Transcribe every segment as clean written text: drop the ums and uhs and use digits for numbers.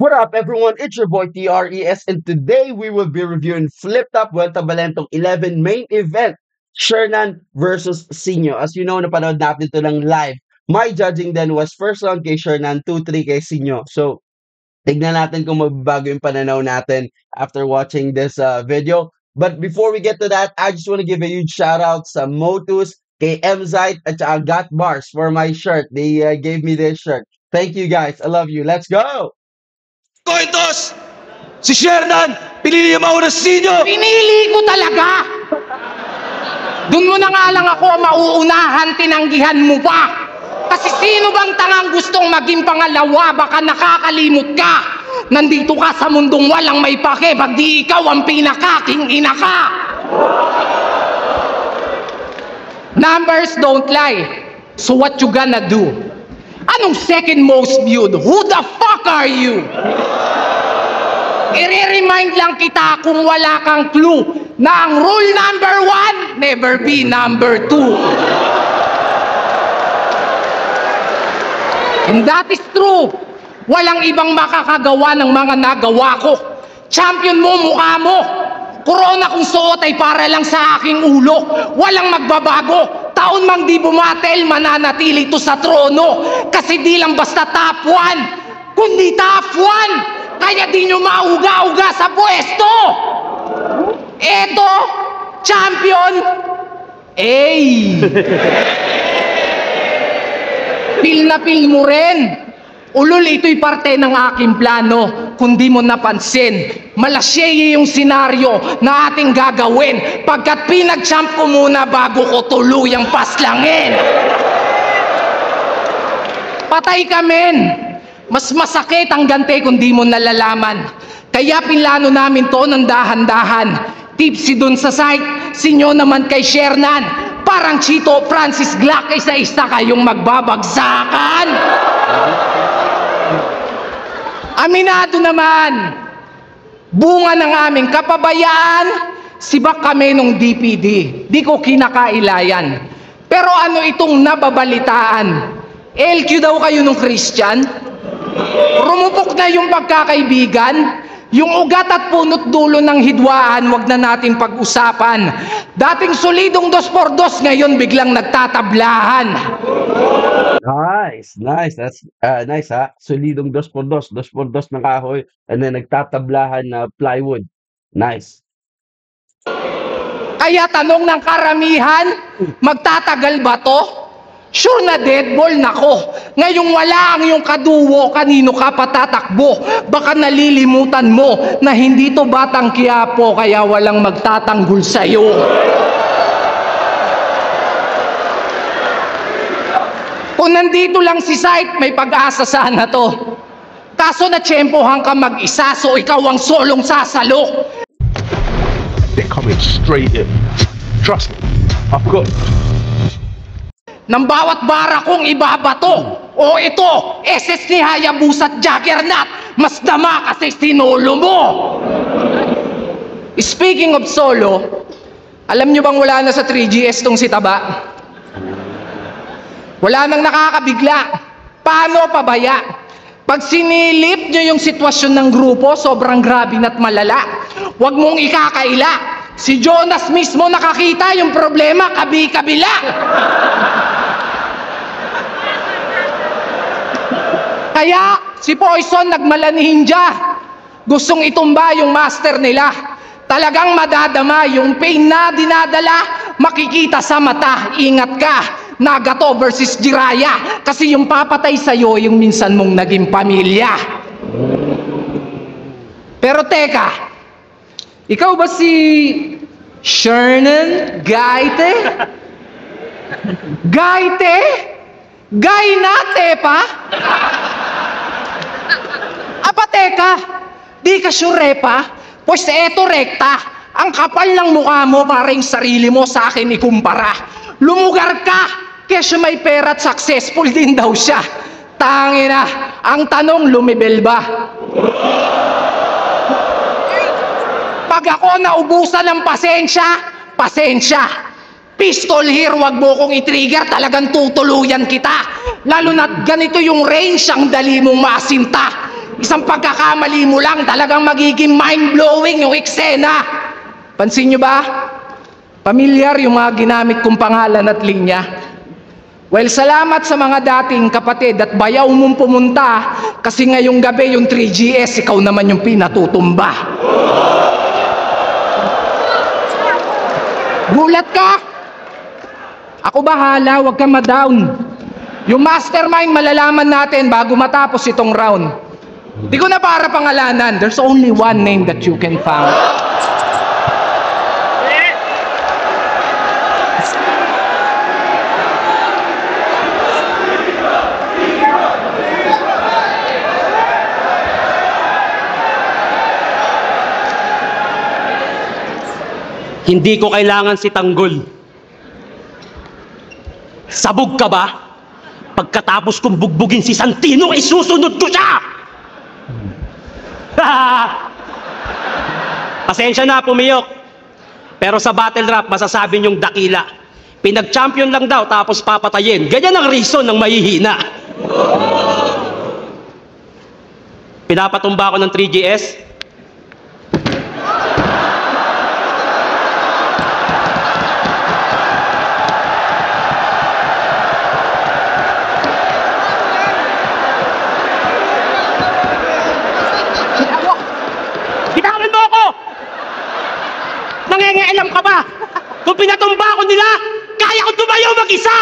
What up, everyone? It's your boy TRES, and today we will be reviewing Flip Top Vuelta Balentong 11 main event, Shernan versus Sinyo. As you know, napanood natin ito lang live. My judging then was first round kay Shernan, 2-3 kay Sinyo. So, tignan natin kung magbabago yung pananaw natin after watching this video. But before we get to that, I just want to give a huge shout out sa Motus, kay MZite, at saka Got Bars for my shirt. They gave me this shirt. Thank you guys. I love you. Let's go! Cointos! Si Shernan! Pinili niya mauna si Sinyo! Pinili ko talaga! Doon mo na nga lang ako mauunahan, tinanggihan mo pa! Kasi sino bang tangang gustong maging pangalawa? Baka nakakalimot ka! Nandito ka sa mundong walang may pake, pag di ikaw ang pinakaking ina ka! Numbers don't lie. So what you gonna do? Anong second most viewed? Who the fuck are you? I-remind lang kita kung wala kang clue na ang rule number 1, never be number 2. And that is true. Walang ibang makakagawa ng mga nagawa ko. Champion mo, mukha mo. Corona kung suot ay para lang sa aking ulo. Walang magbabago. Taon mang di bumatel, mananatili to sa trono. Kasi di lang basta top 1, kundi top 1. Kaya di nyo mauga-uga sa pwesto. Eto, champion. Pil na pil mo rin. Ulol, ito'y parte ng aking plano. Kung di mo napansin, malasyeye yung senaryo na ating gagawin pagkat pinag-champ ko muna bago ko tuluyang paslangin. Patay ka, men. Mas masakit ang gante kung di mo nalalaman. Kaya pinlano namin to ng dahan-dahan. Tipsy dun sa site, Sinyo naman kay Shernan. Parang Chito Francis Glock, isa-isa kayong magbabagsakan. Aminado naman, bunga ng aming kapabayaan, sibak kami nung DPD. Di ko kinakailayan. Pero ano itong nababalitaan? LQ daw kayo nung Christian? Rumupok na yung pagkakaibigan? Yung ugat at punot dulo ng hidwaan, wag na natin pag-usapan. Dating solidong 2x2, ngayon biglang nagtatablahan. Nice. That's nice, ha? Solidong 2x2 ng kahoy, and then nagtatablahan na plywood. Nice. Kaya tanong ng karamihan, magtatagal ba to? Sure na deadball nako. Ngayong wala ang iyong kaduwo, kanino ka patatakbo? Baka nalilimutan mo na hindi to Batang Quiapo, kaya walang magtatanggol sa'yo. Kung nandito lang si Sight, may pag-asa sana to. Kaso natsyempohan ka mag-isa, so ikaw ang solong sasalo. They're coming straight in. Trust me, I've got Nang bawat bara kong ibabato. O ito, SS ni Hayabusa at Juggernaut, mas dama kasi sinolo mo. Speaking of solo, alam nyo bang wala na sa 3GS tong si Taba? Wala nang nakakabigla. Paano pabaya? Pag sinilip nyo yung sitwasyon ng grupo, sobrang grabe na't malala. Huwag mong ikakaila. Si Jonas mismo nakakita yung problema, kabi-kabila. Kaya si Poison nagmalaninja. Gustong itumba yung master nila. Talagang madadama yung pain na dinadala, makikita sa mata. Ingat ka, Nagato versus Jiraya. Kasi yung papatay sa'yo, yung minsan mong naging pamilya. Pero teka, ikaw ba si Shernan Gaite? Gaite? Gainate pa? Apa teka, di ka sure pa? Pues eto rekta, ang kapal ng mukha mo para yung sarili mo sa akin ikumpara. Lumugar ka, kesyo may pera at successful din daw siya. Tangina, ang tanong lumibel ba? Pag ako naubusan ng pasensya. Pistol here, wag mo kong i-trigger, talagang tutuluyan kita. Lalo na't ganito yung range, ang dali mong masinta. Isang pagkakamali mo lang, talagang magiging mind-blowing yung eksena. Pansin nyo ba? Pamilyar yung mga ginamit kong pangalan at linya. Well, salamat sa mga dating kapatid at bayaw mong pumunta kasi ngayong gabi yung 3GS, ikaw naman yung pinatutumba. Gulat ka? Ako bahala, huwag ka ma-down. Yung mastermind malalaman natin bago matapos itong round. Di ko na para pangalanan, there's only one name that you can find. Hindi ko kailangan si Tanggol. Sabog ka ba? Pagkatapos kong bugbugin si Santino, isusunod ko siya! Pasensya na, pumiyok. Pero sa battle rap, masasabi niyong dakila. Pinag-champion lang daw, tapos papatayin. Ganyan ang reason ng mahihina. Pinapatumba ko ng 3GS. Nangengealam ka ba? Kung pinatumba ko nila, kaya ko tumayo mag-isa!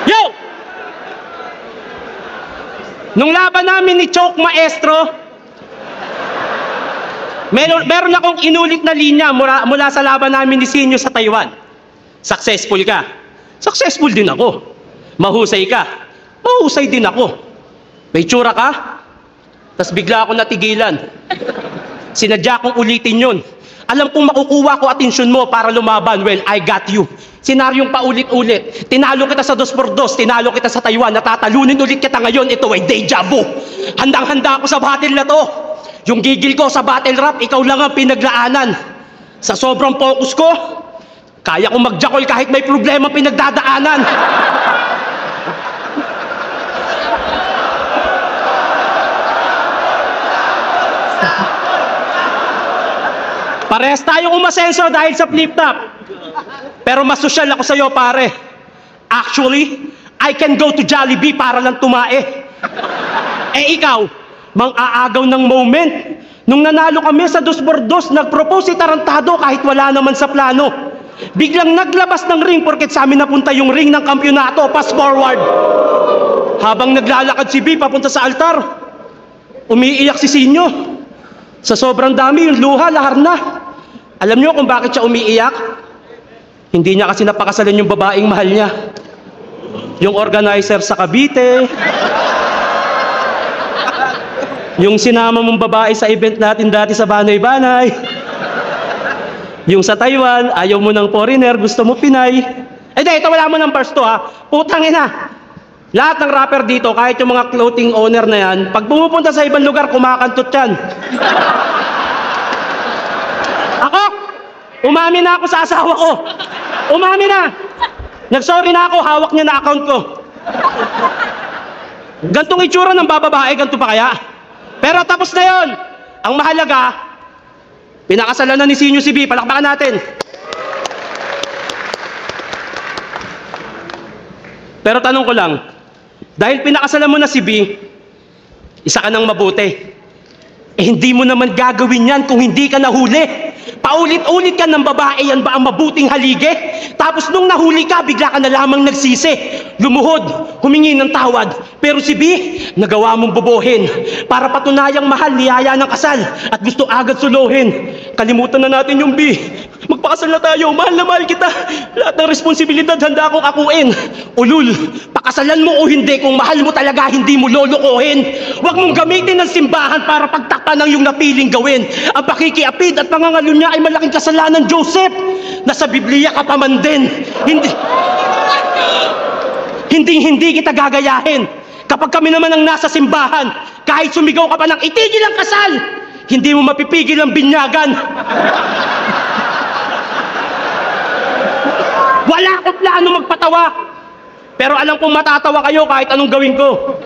Yo! Nung laban namin ni Choke Maestro, meron akong inulit na linya mula sa laban namin ni Sinyo sa Taiwan. Successful ka. Successful din ako. Mahusay ka. Mahusay din ako. May tsura ka. Tas bigla ako natigilan. Sinadya kong ulitin yun. Alam kong makukuha ko atensyon mo para lumaban. Well, I got you. Senaryong paulit-ulit. Tinalo kita sa 2x2, tinalo kita sa Taiwan, natatalunin ulit kita ngayon. Ito ay deja vu. Handang-handa ako sa battle na to. Yung gigil ko sa battle rap, ikaw lang ang pinaglaanan. Sa sobrang focus ko, kaya kong magjakol kahit may problema pinagdadaanan. Parehas tayong umasenso dahil sa flip-top. Pero mas sosyal ako sa'yo, pare. Actually, I can go to Jollibee para lang tumae. Eh ikaw, mang-aagaw ng moment. Nung nanalo kami sa 2x2, nag-propose si Tarantado kahit wala naman sa plano. Biglang naglabas ng ring porket sa amin napunta yung ring ng kampyonato, pass forward. Habang naglalakad si B papunta sa altar, umiiyak si Sinyo. Sa sobrang dami, yung luha, lahar na. Alam niyo kung bakit siya umiiyak? Hindi niya kasi napakasalan yung babaeng mahal niya. Yung organizer sa Cavite, yung sinama mong babae sa event natin dati sa Banay-Banay, yung sa Taiwan, ayaw mo ng foreigner, gusto mo Pinay. Eh di, ito wala mo ng first to ha. Putang ina. Lahat ng rapper dito, kahit yung mga clothing owner na yan, pag pumupunta sa ibang lugar, kumakantot yan. Ako, umami na ako sa asawa ko. Umami na. Nagsorry na ako, hawak niya na account ko. Gantong itsura ng bababae, ganito pa kaya? Pero tapos na yon. Ang mahalaga, pinakasalan na ni Sinyo si B. Palakpakan natin. Pero tanong ko lang, dahil pinakasalan mo na si B, isa ka nang mabuti. Eh hindi mo naman gagawin yan kung hindi ka nahuli. Paulit-ulit ka ng babae, yan ba ang mabuting haligi? Tapos nung nahuli ka, bigla ka na lamang nagsisi. Lumuhod, humingi ng tawad. Pero si B, nagawa mong bobohin. Para patunayang mahal, niyaya ng kasal. At gusto agad suluhin. Kalimutan na natin yung B. Magpakasal na tayo, mahal na mahal kita. Lahat ng responsibilidad handa akong akuin. Ulul, pakasalan mo o hindi, kung mahal mo talaga, hindi mo lolokohin. Huwag mong gamitin ng simbahan para pagtakpan ng iyong napiling gawin. Ang pakikiapid at pangangalo niya ay malaking kasalanan, Joseph. Nasa Biblia ka pa man din. Hindi kita gagayahin. Kapag kami naman ang nasa simbahan, kahit sumigaw ka pa ng itigil ang kasal, hindi mo mapipigil ang binyagan. Wala akong plano magpatawa. Pero alam kong matatawa kayo kahit anong gawin ko.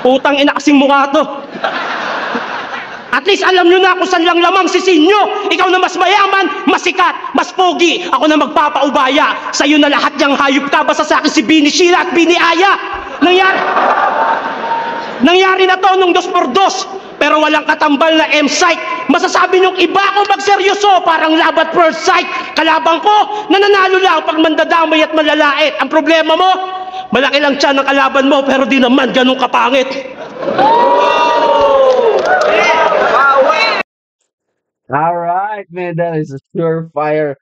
Putang ina kasing mukha to. At least alam nyo na kung saan lang lamang si Sinyo. Ikaw na mas mayaman, mas sikat, mas pogi. Ako na magpapaubaya. Sa'yo na lahat niyang hayop ka. Basta sa akin si Bini Sheila at Bini Aya. Nangyari na to nung 2x2. Pero walang katambal na M-site. Masasabi niyong iba ako magseryoso. Parang love at first sight. Kalabang ko, nananalo lang pag mandadamay at malalait. Ang problema mo, malaki lang tiyan ng kalaban mo. Pero di naman ganun kapangit. All right, man, that is a surefire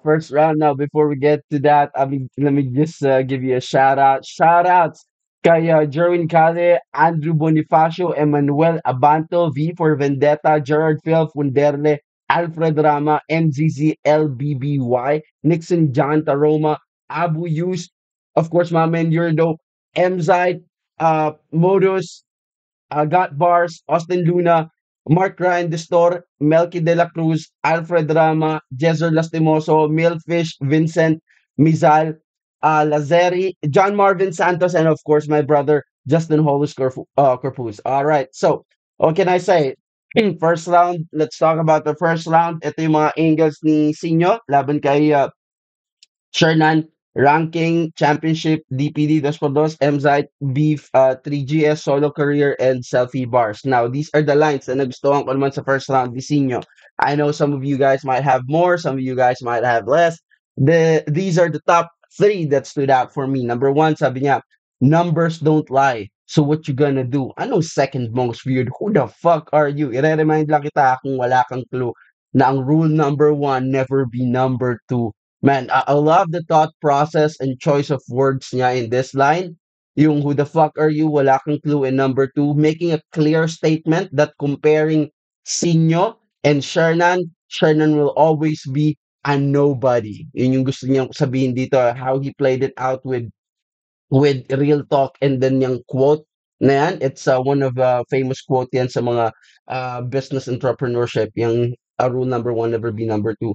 first round. Now, before we get to that, I mean, let me just give you a shout out. Shout outs kay Jerwin Cale, Andrew Bonifacio, Emmanuel Abanto, V for Vendetta, Gerard Phil Funderle, Alfred Rama, MZZ LBBY, Nixon John Taroma, Abu Yus, of course, my man Yurdo, Mzite, Modus, Got Bars, Austin Luna, Mark Ryan Destor, Melky De La Cruz, Alfred Rama, Jezer Lastimoso, Milfish, Vincent, Mizal, Lazeri, John Marvin Santos, and of course my brother Justin Holus Corpus. All right, so what can I say? First round, let's talk about the first round. Ito yung mga angles ni Sinyo laban kay Shernan, ranking, championship, DPD 2x2, MZite, Beef, 3GS, solo career, and selfie bars. Now, these are the lines na nagustuhan ko naman sa first round ni Sinyo. I know some of you guys might have more, some of you guys might have less. These are the top 3 that stood out for me. Number 1, sabi niya, numbers don't lie. So what you gonna do? Ano second most viewed? Who the fuck are you? I-remind lang kita kung wala kang clue na ang rule number 1, never be number 2. Man, I love the thought process and choice of words niya in this line. Yung who the fuck are you, wala kang clue. And number 2, making a clear statement that comparing Sinyo and Shernan will always be a nobody. Yun yung gusto niyang sabihin dito, how he played it out with real talk, and then yung quote na yan, it's one of famous quote yan sa mga business entrepreneurship, yung rule number 1, never be number 2.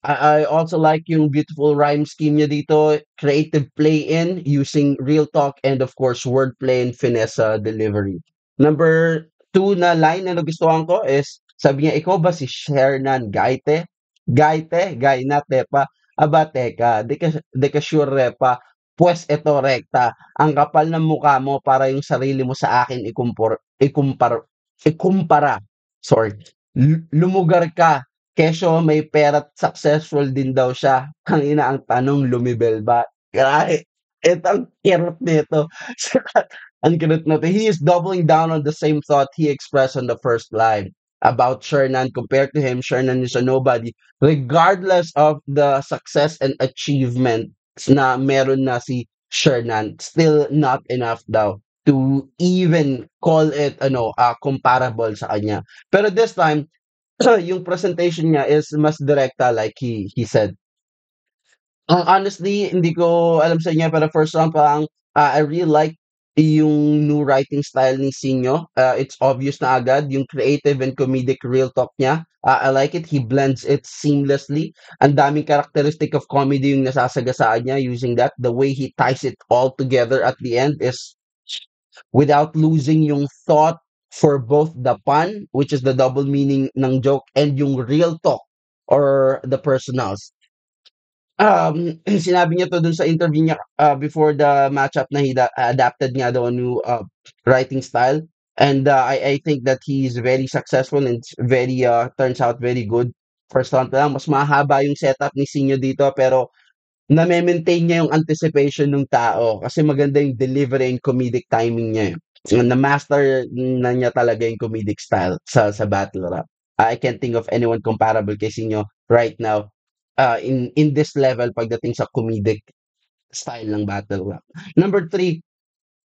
I also like yung beautiful rhyme scheme niya dito, creative play-in using real talk and of course wordplay and finesse delivery. Number 2 na line na nagustuhan ko is, sabi niya, ikaw ba si Shernan Gaite? Gaite? Gay na tepa? Aba teka, de ka sure repa? Pues eto rekta, ang kapal ng mukha mo para yung sarili mo sa akin ikumpara. Sorry. Lumugar ka. Kesyo may pera't successful din daw siya. Kanina ang tanong, lumibel ba? Grabe. Ito ang kirot nito. Ang kirot nito. He is doubling down on the same thought he expressed on the first line about Shernan. Compared to him, Shernan is a nobody. Regardless of the success and achievement na meron na si Shernan, still not enough daw to even call it comparable sa kanya. Pero this time, yung presentation niya is mas direkta, like he said. Honestly, hindi ko alam sa inyo, pero first round parang I really like yung new writing style ni Sinyo. It's obvious na agad yung creative and comedic real talk niya. I like it. He blends it seamlessly. Ang daming characteristic of comedy yung nasasagasaan niya using that. The way he ties it all together at the end is without losing yung thought for both the pun, which is the double meaning ng joke, and yung real talk or the personals. Sinabi niya to dun sa interview niya before the matchup na he adapted nga daw a new writing style. And I think that he's very successful and very turns out very good. First round pa lang, mas mahaba yung setup ni Sinyo dito, pero na-maintain niya yung anticipation ng tao kasi maganda yung delivery and comedic timing niya. Na-master na niya talaga yung comedic style sa battle rap. I can't think of anyone comparable kay Sinyo right now in this level pagdating sa comedic style ng battle rap. Number 3,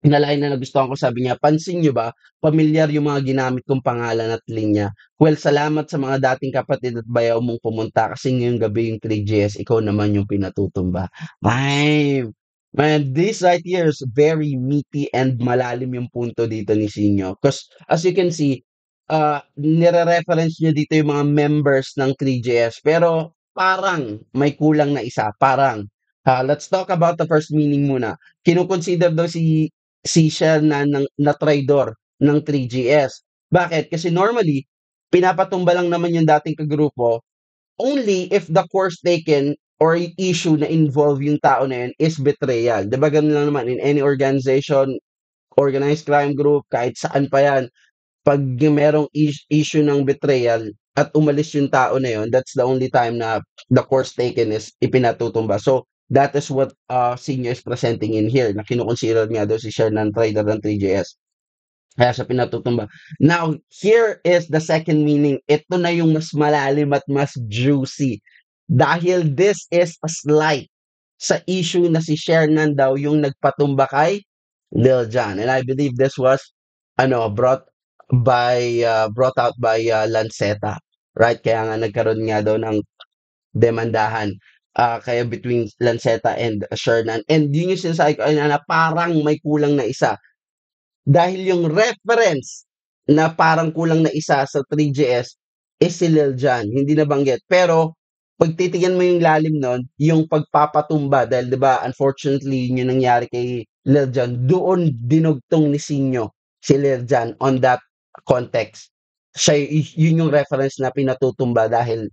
na line na nagustuhan ko, sabi niya, pansin niyo ba, pamilyar yung mga ginamit kong pangalan at linya. Well, salamat sa mga dating kapatid at bayaw mong pumunta kasi ngayong gabi yung 3GS, ikaw naman yung pinatutumba. Ay, Man, this right here is very meaty and malalim yung punto dito ni Sinyo. Because as you can see, nire-reference niya dito yung mga members ng 3GS. Pero parang may kulang na isa. Parang. Let's talk about the first meaning muna. Kinukonsider daw si Shell na traidor ng 3GS. Bakit? Kasi normally, pinapatumba lang naman yung dating kagrupo only if the course taken or issue na involve yung tao na yun is betrayal. 'Di ba ganun lang naman in any organization, organized crime group, kahit saan pa yan, pag merong issue ng betrayal at umalis yung tao na yun, that's the only time na the course taken is ipinatutumba. So, that is what Senior is presenting in here na kinukonsider nga daw si Shernan Trader ng 3JS. Kaya siya pinatutumba. Now, here is the second meaning. Ito na yung mas malalim at mas juicy. Dahil this is a slight sa issue na si Shernan daw yung nagpatumba kay Lil Jon. And I believe this was brought out by Lanceta. Right? Kaya nga nagkaroon nga daw ng demandahan kaya between Lanceta and Shernan. And yun yung sinasabi ko na parang may kulang na isa. Dahil yung reference na parang kulang na isa sa 3GS is si Lil Jon, hindi nabanggit. Pero pag titingnan mo yung lalim nun, yung pagpapatumba, dahil 'di ba unfortunately yun yung nangyari kay Lil Jon, doon dinugtong ni Sinyo si Lil Jon on that context. Yun yung reference na pinatutumba dahil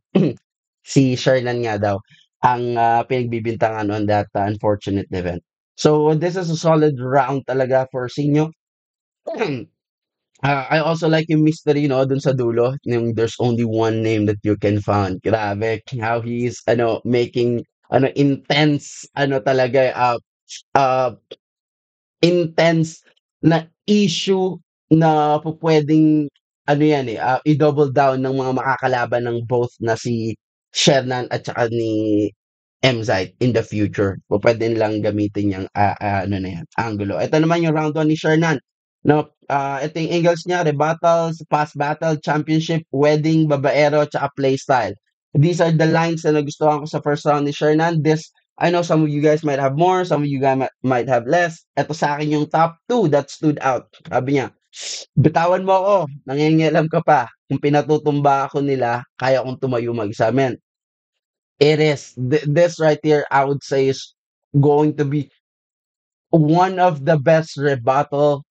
si Shernan nga daw ang pinagbibintangan on that unfortunate event. So this is a solid round talaga for Sinyo. I also like yung mystery, no, dun sa dulo, yung there's only one name that you can find. Grabe, how he's, making, intense, talaga, uh, intense na issue na pwedeng, yan i-double down ng mga makakalaban ng both na si Shernan at saka ni Mzite in the future. Pwede nilang gamitin yung, na yan, angulo. Ito naman yung round 1 ni Shernan. No, ito yung angles niya, rebuttals, past battle, championship, wedding, babaero, tsaka playstyle. These are the lines na nagustuhan ko sa first round ni Shernan. I know some of you guys might have more, some of you guys might have less. Ito sa akin yung top 2 that stood out. Sabi niya, bitawan mo ako, nangingialam ka pa. Kung pinatutumba ako nila, kaya kong tumayo mag-isa. Man, it is. This right here, I would say, is going to be one of the best rebuttal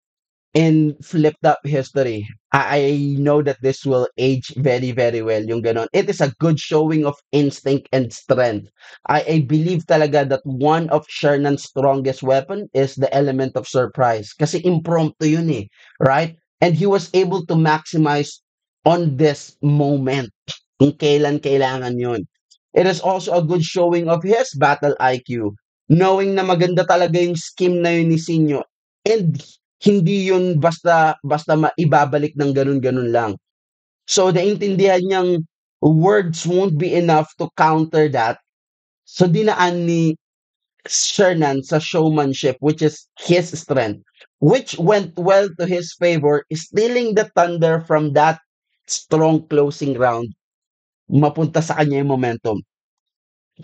in flipped up history. I know that this will age very, very well. Yung ganon. It is a good showing of instinct and strength. I believe talaga that one of Shernan's strongest weapon is the element of surprise. Kasi impromptu yun eh. Right? And he was able to maximize on this moment. Kung kailan kailangan yun. It is also a good showing of his battle IQ. Knowing na maganda talaga yung scheme na yun ni Sinyo. And hindi yun basta maibabalik ng ganun-ganun lang. So, naintindihan niyang words won't be enough to counter that. So, dinaan ni Shernan sa showmanship, which is his strength, which went well to his favor, stealing the thunder from that strong closing round. Mapunta sa kanya yung momentum.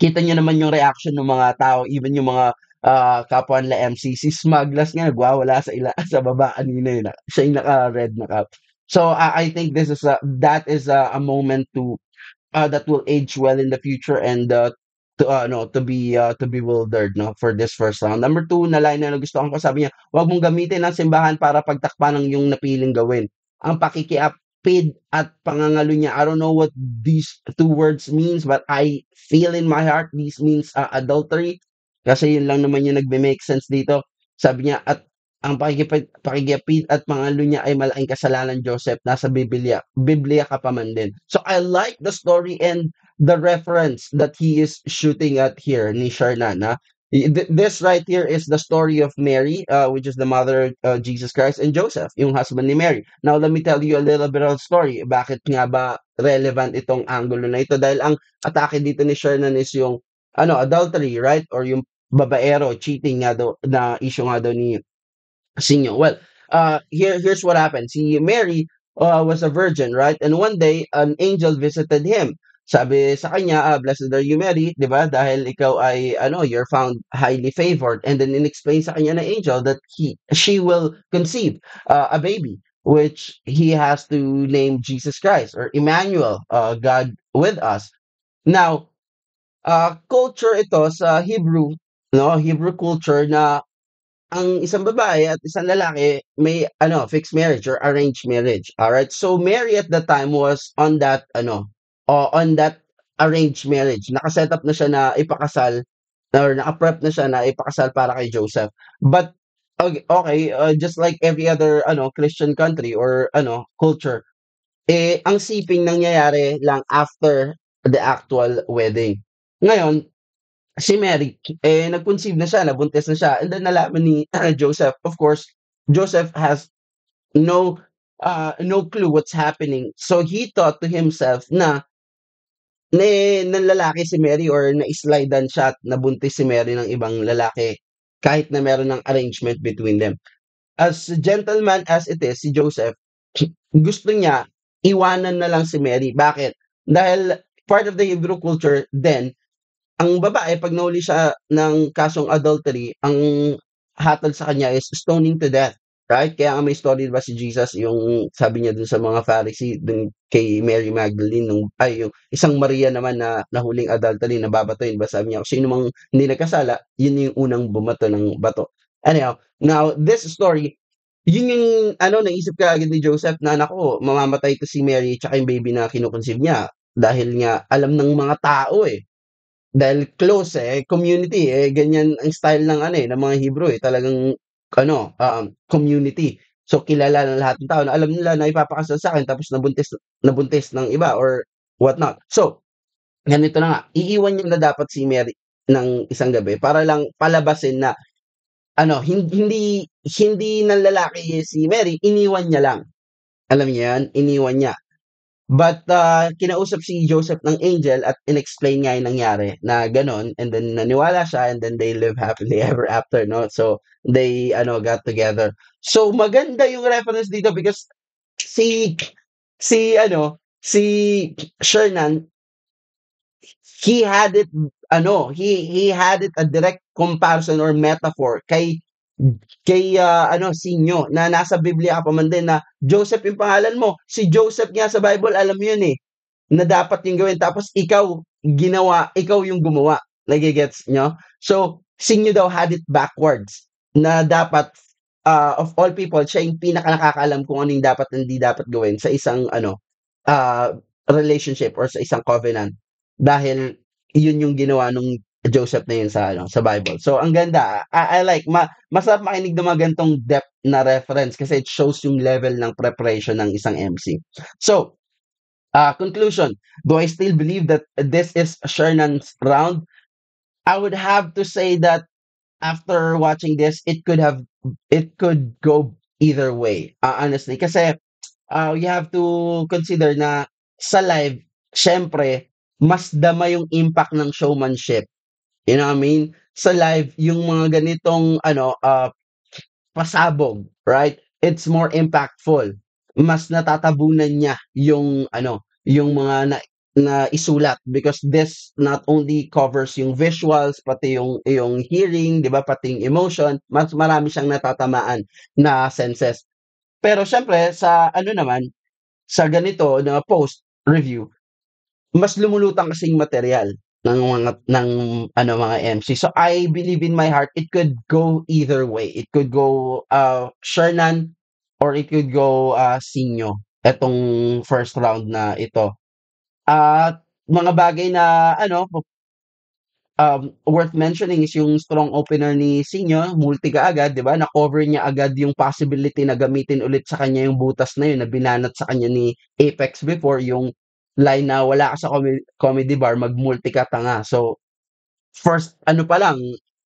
Kita niyo naman yung reaction ng mga tao, even yung mga kapwa nila MC. Si Smugglers nga nagwawala sa baba kanina yun. Siya yung naka-red na cap. So I think that is a moment that will age well in the future and to be bewildered for this first round. Number 2 na line na nagustuhan ko, sabi niya, huwag mong gamitin ang simbahan para pagtakpan ng yung napiling gawin. Ang pakikiapid at pangangalo niya, I don't know what these two words means, but I feel in my heart this means adultery. Kasi yun lang naman yung nagme-make sense dito. Sabi niya, at ang pakikiapid at pangalo niya ay malaking kasalanan, Joseph. Nasa Biblia ka pa man din. So I like the story and the reference that he is shooting at here ni Shernan. This right here is the story of Mary, which is the mother of Jesus Christ, and Joseph, yung husband ni Mary. Now, let me tell you a little bit of story. Bakit nga ba relevant itong angulo na ito? Dahil ang atake dito ni Shernan is yung adultery, right? Or yung babaero, cheating nga daw, na issue nga daw ni Sinyo. Well, here's what happened. Si Mary was a virgin, right? And one day, an angel visited him. Sabi sa kanya, "Blessed are you, Mary," 'di ba? Dahil ikaw ay ano, you're found highly favored. And then in-explain sa kanya ng angel that she will conceive a baby, which he has to name Jesus Christ or Emmanuel, God with us. Now, culture ito sa Hebrew, no? Hebrew culture na ang isang babae at isang lalaki may ano, fixed marriage or arranged marriage. Alright? So Mary at that time was on that ano, on that arranged marriage. Nakaset up na siya na ipakasal or naka-prep na siya na ipakasal para kay Joseph. But okay, just like every other ano Christian country or ano culture, eh ang siping nangyayari lang after the actual wedding. Ngayon, si Mary, eh, nag-conceive na siya, nabuntis na siya, and then nalaman ni Joseph. Of course, Joseph has no no clue what's happening. So he thought to himself na nanlalaki si Mary or na-slidean siya at nabuntis si Mary ng ibang lalaki kahit na meron ng arrangement between them. As gentleman as it is, si Joseph, gusto niya iwanan na lang si Mary. Bakit? Dahil part of the Hebrew culture then, ang babae 'pag nahuli siya ng kasong adultery, ang hatol sa kanya is stoning to death, right? Kaya nga may story 'di ba si Jesus yung sabi niya dun sa mga Pharisee dun kay Mary Magdalene yung isang Maria naman na nahuling adultery na babatuhin 'di ba sabi niya, "Sino mang hindi nagkasala, yun yung unang bumato ng bato." Anyhow, now this story, yun yung ano naisip kaagad ni Joseph na, "Naku, mamamatay 'to si Mary tsaka yung baby na kino-conceive niya." Dahil nga alam ng mga tao, eh. Dahil close, community, ganyan ang style ng ano, ng mga Hebrew, talagang ano, community. So, kilala ng lahat ng tao na alam nila na ipapakasal sa'kin tapos nabuntis ng iba or whatnot. So, ganito na nga, iiwan niya na dapat si Mary ng isang gabi para lang palabasin na ano, hindi hindi nanlalaki si Mary, iniwan niya lang. Alam niyo 'yan, iniwan niya. But, kinausap si Joseph ng angel at in-explain nga yung nangyari na gano'n and then naniwala siya and then they live happily ever after 'no. So, they ano, got together. So, maganda yung reference dito because si si Shernan, he had it ano, he had it a direct comparison or metaphor kay Sinyo na nasa Biblia pa man din na Joseph yung pangalan mo. Si Joseph nga sa Bible alam mo yun, na dapat yung gawin tapos ikaw yung gumawa. Nage-gets niyo? So, Sinyo daw had it backwards na dapat, of all people siya yung pinakanakakaalam kung ano yung dapat hindi dapat gawin sa isang ano, relationship or sa isang covenant. Dahil yun yung ginawa nung Joseph na yun sa ano, sa Bible. So ang ganda, I like masarap makinig ng mga ganitong depth na reference kasi it shows yung level ng preparation ng isang MC. So, conclusion, do I still believe that this is Shernan's round? I would have to say that after watching this, it could go either way. Honestly, kasi you have to consider na sa live, syempre, mas dama yung impact ng showmanship. You know what I mean? Sa live, yung mga ganitong ano, pasabog, right? It's more impactful. Mas natatabunan niya yung ano, yung mga na isulat because this not only covers yung visuals pati yung hearing, 'di ba? Pati yung emotion, mas marami siyang natatamaan na senses. Pero syempre sa ano naman, sa ganito na post review, mas lumulutang kasing material ng ano mga MC. So I believe in my heart it could go either way. It could go Shernan or it could go Sinyo etong first round na ito. At mga bagay na ano worth mentioning is yung strong opener ni Sinyo, multi kaagad, 'di ba? Na-cover niya agad yung possibility na gamitin ulit sa kanya yung butas na yun na binanat sa kanya ni Apex before yung line na wala ka sa comedy bar, mag-multi ka tanga. So, first ano pa lang,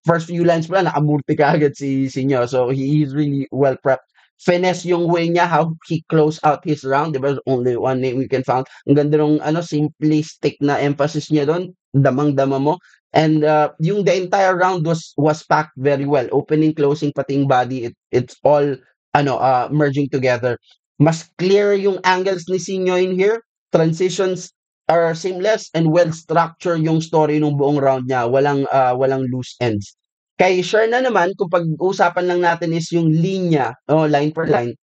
first few lines pa lang nakamulti kaagad si Sinyo. So, he's really well prepped. Finesse yung way niya, how he close out his round, 'di ba? Only one name we can found. Ang ganda nung ano, simplistic na emphasis niya doon, damang-dama mo. And yung the entire round was packed very well. Opening, closing, pati yung body, it's all ano merging together. Mas clear yung angles ni Sinyo in here. Transitions are seamless and well structured yung story ng buong round niya. Walang loose ends. Kay Shernan naman, kung pag-uusapan lang natin is yung linya, line per line.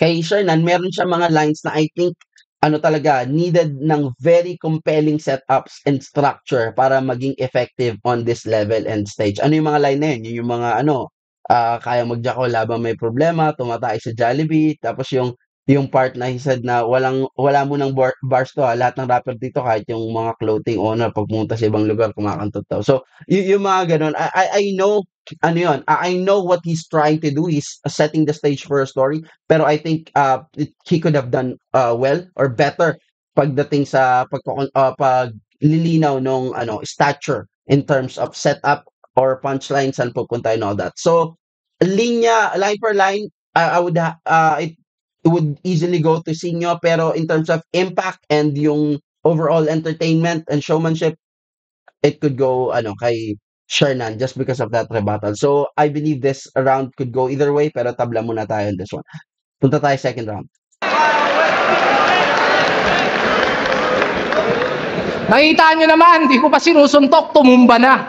Kay Shernan, meron siya mga lines na I think talaga needed ng very compelling setups and structure para maging effective on this level and stage. Ano yung mga line na yun? Yun yung mga kaya mag-jackal labang may problema, tumatay sa Jollibee, tapos yung part na he said na wala mo ng bars to, lahat ng rapper dito kahit yung mga clothing owner pag pumunta sa ibang lugar kumakantot daw. So yung mga ganun, I know I know what he's trying to do. He's setting the stage for a story, pero I think he could have done well or better pagdating sa paglilinaw nung stature in terms of setup or punchlines and pupunta and all that. So line per line, I would it would easily go to Sinyo, pero in terms of impact and yung overall entertainment and showmanship, it could go kay Shernan just because of that rebuttal. So I believe this round could go either way, pero tabla muna tayo on this one. Punta tayo second round. Nakita nyo naman, di ko pa sinusuntok, tumumba na.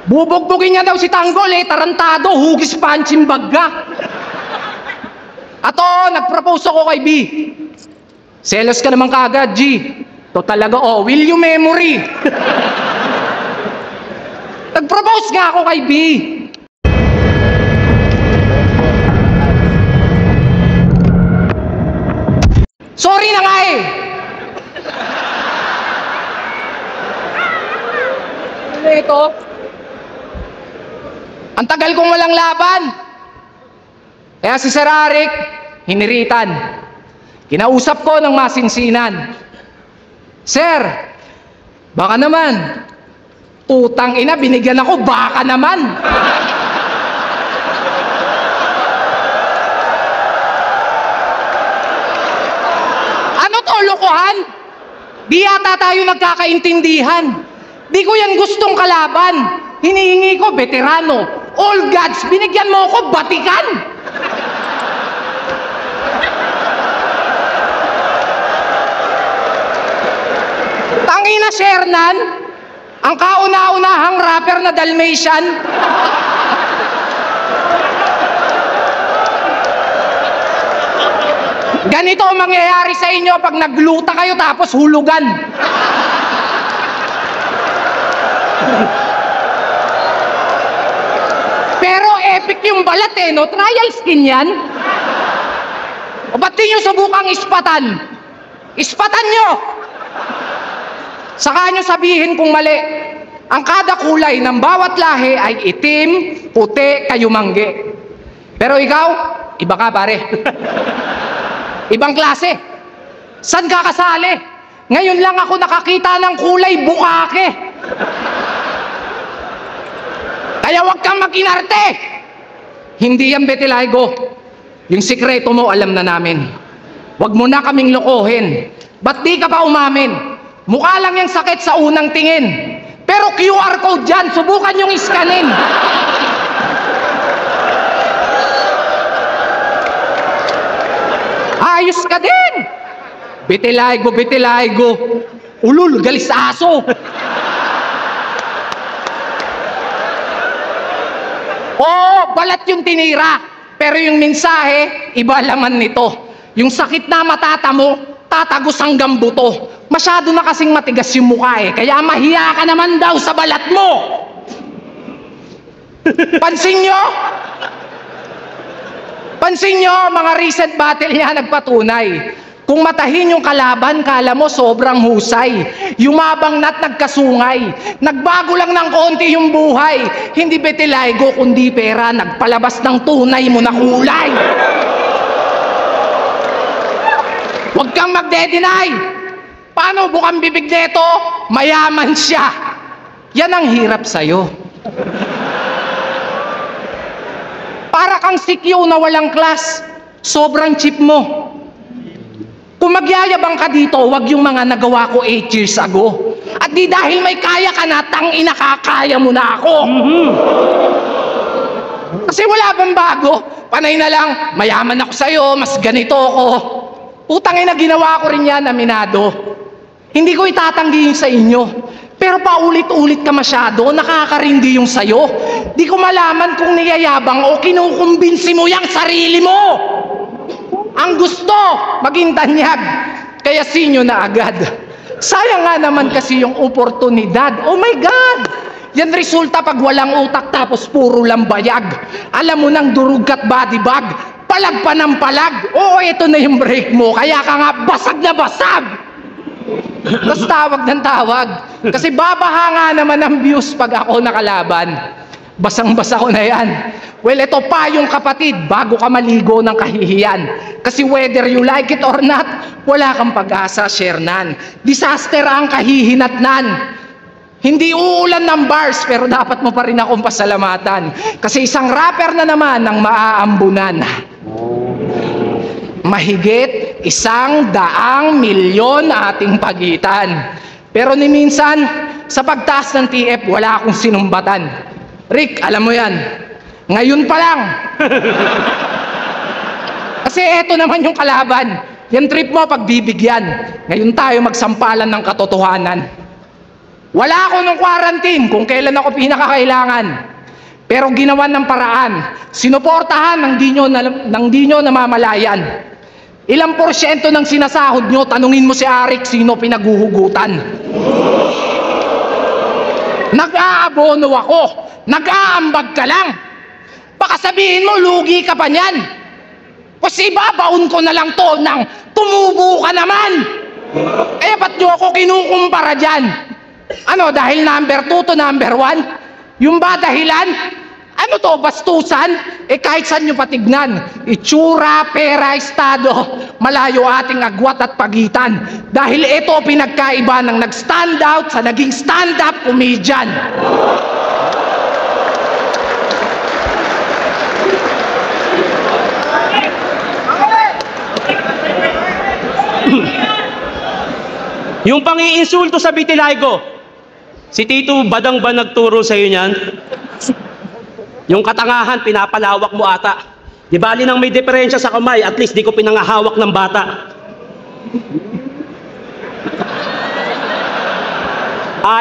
Bubugbugin niya daw si Tanggol tarantado, hugis punching bag ka. Ato, nag-propose ako kay B. Selos ka naman kaagad, G. To talaga, will you memory? Nag-propose nga ako kay B. Sorry na nga Ito. Ang tagal kong walang laban. Kaya si Sir Arik, hiniritan. Kinausap ko ng masinsinan. Sir, baka naman. Utang ina, binigyan ako, baka naman. Ano to, lokohan? Di yata tayo nagkakaintindihan. Di ko yan gustong kalaban. Hinihingi ko, veterano. All gods, binigyan mo ako, batikan. Tangina, Shernan, ang kauna-unahang rapper na Dalmatian. Ganito ang mangyayari sa inyo pag nagluta kayo tapos hulugan. Pero epic yung balat no? Trial skin yan. O ba't di nyo subukang ispatan? Ispatan nyo! Saka nyo sabihin kung mali. Ang kada kulay ng bawat lahi ay itim, puti, kayumangge. Pero ikaw, iba ka pare. Ibang klase. San ka kasali? Ngayon lang ako nakakita ng kulay bukake. Kaya wag kang makinarte. Hindi yan Betilaygo. Yung sikreto mo alam na namin. Wag mo na kaming lokohin. Ba't di ka pa umamin? Mukha lang yung sakit sa unang tingin. Pero QR code dyan, subukan yung iskanin. Ayos ka din. Betilaygo, Betilaygo. Ulul, galis aso. Oo, balat yung tinira. Pero yung mensahe, iba laman nito. Yung sakit na matata mo, tatagos hanggang buto. Masyado na kasing matigas yung mukha kaya mahiya ka naman daw sa balat mo. Pansin nyo? Pansin nyo, mga recent battle niya nagpatunay. Kung matahin yung kalaban, kala mo sobrang husay. Yumabang na't nagkasungay. Nagbago lang ng konti yung buhay. Hindi Betilaygo, kundi pera. Nagpalabas ng tunay mo na kulay. Huwag kang magde-deny. Paano bukang bibig neto? Mayaman siya. Yan ang hirap sa'yo. Para kang sikyo na walang class. Sobrang cheap mo. Kung magyayabang ka dito, wag yung mga nagawa ko 8 years ago. At di dahil may kaya ka na, tangina kakaya mo na ako. Kasi wala bang bago? Panay na lang, mayaman ako sa'yo, mas ganito ako. Utangin na ginawa ko rin yan, aminado. Hindi ko itatanggi yung sa inyo. Pero paulit-ulit ka masyado, nakakarindi yung sayo. Di ko malaman kung niyayabang o kinukumbinsi mo yung sarili mo. Ang gusto, maging tanyag. Kaya sinyo na agad. Sayang nga naman kasi yung oportunidad. Oh my God! Yan resulta pag walang utak tapos puro lang bayag. Alam mo nang durug at body bag. Palag pa ng palag. Oo, ito na yung break mo. Kaya ka nga basag na basag. Tapos tawag ng tawag. Kasi babaha nga naman ang views pag ako nakalaban. Basang-basa ko na yan. Well, ito pa yung kapatid, bago ka maligo ng kahihiyan. Kasi whether you like it or not, wala kang pag-asa, Shernan. Disaster ang kahihinatnan. Hindi uulan ng bars, pero dapat mo pa rin akong pasalamatan. Kasi isang rapper na naman ang maaambunan. Mahigit 100 milyon ating pagitan. Pero ni minsan, sa pagtaas ng TF, wala akong sinumbatan. Rick, alam mo yan. Ngayon pa lang. Kasi eto naman yung kalaban. Yan trip mo pagbibigyan. Ngayon tayo magsampalan ng katotohanan. Wala ako nung quarantine kung kailan ako pinakakailangan. Pero ginawan ng paraan. Sinuportahan ng di nyo namamalayan. Ilang porsyento ng sinasahod nyo, tanungin mo si Arik sino pinaguhugutan. Nag-aabono ako. Nag-aambag ka lang. Baka sabihin mo, lugi ka pa niyan. Kasi babaon ko na lang to ng tumubo ka naman. Eh, ba't nyo ako kinukumpara dyan? Ano, dahil number 2 to number 1? Yung ba dahilan? Ano to, bastusan? Eh kahit saan nyo patignan, itsura, pera, estado, malayo ating agwat at pagitan. Dahil ito pinagkaiba ng nag-stand out sa naging stand-up comedian. Yung pang-iinsulto sa Vitiligo, si Tito Badang ba nagturo sa'yo niyan? Yung katangahan, pinapalawak mo ata. Di bali nang may diferensya sa kamay, at least di ko pinangahawak ng bata.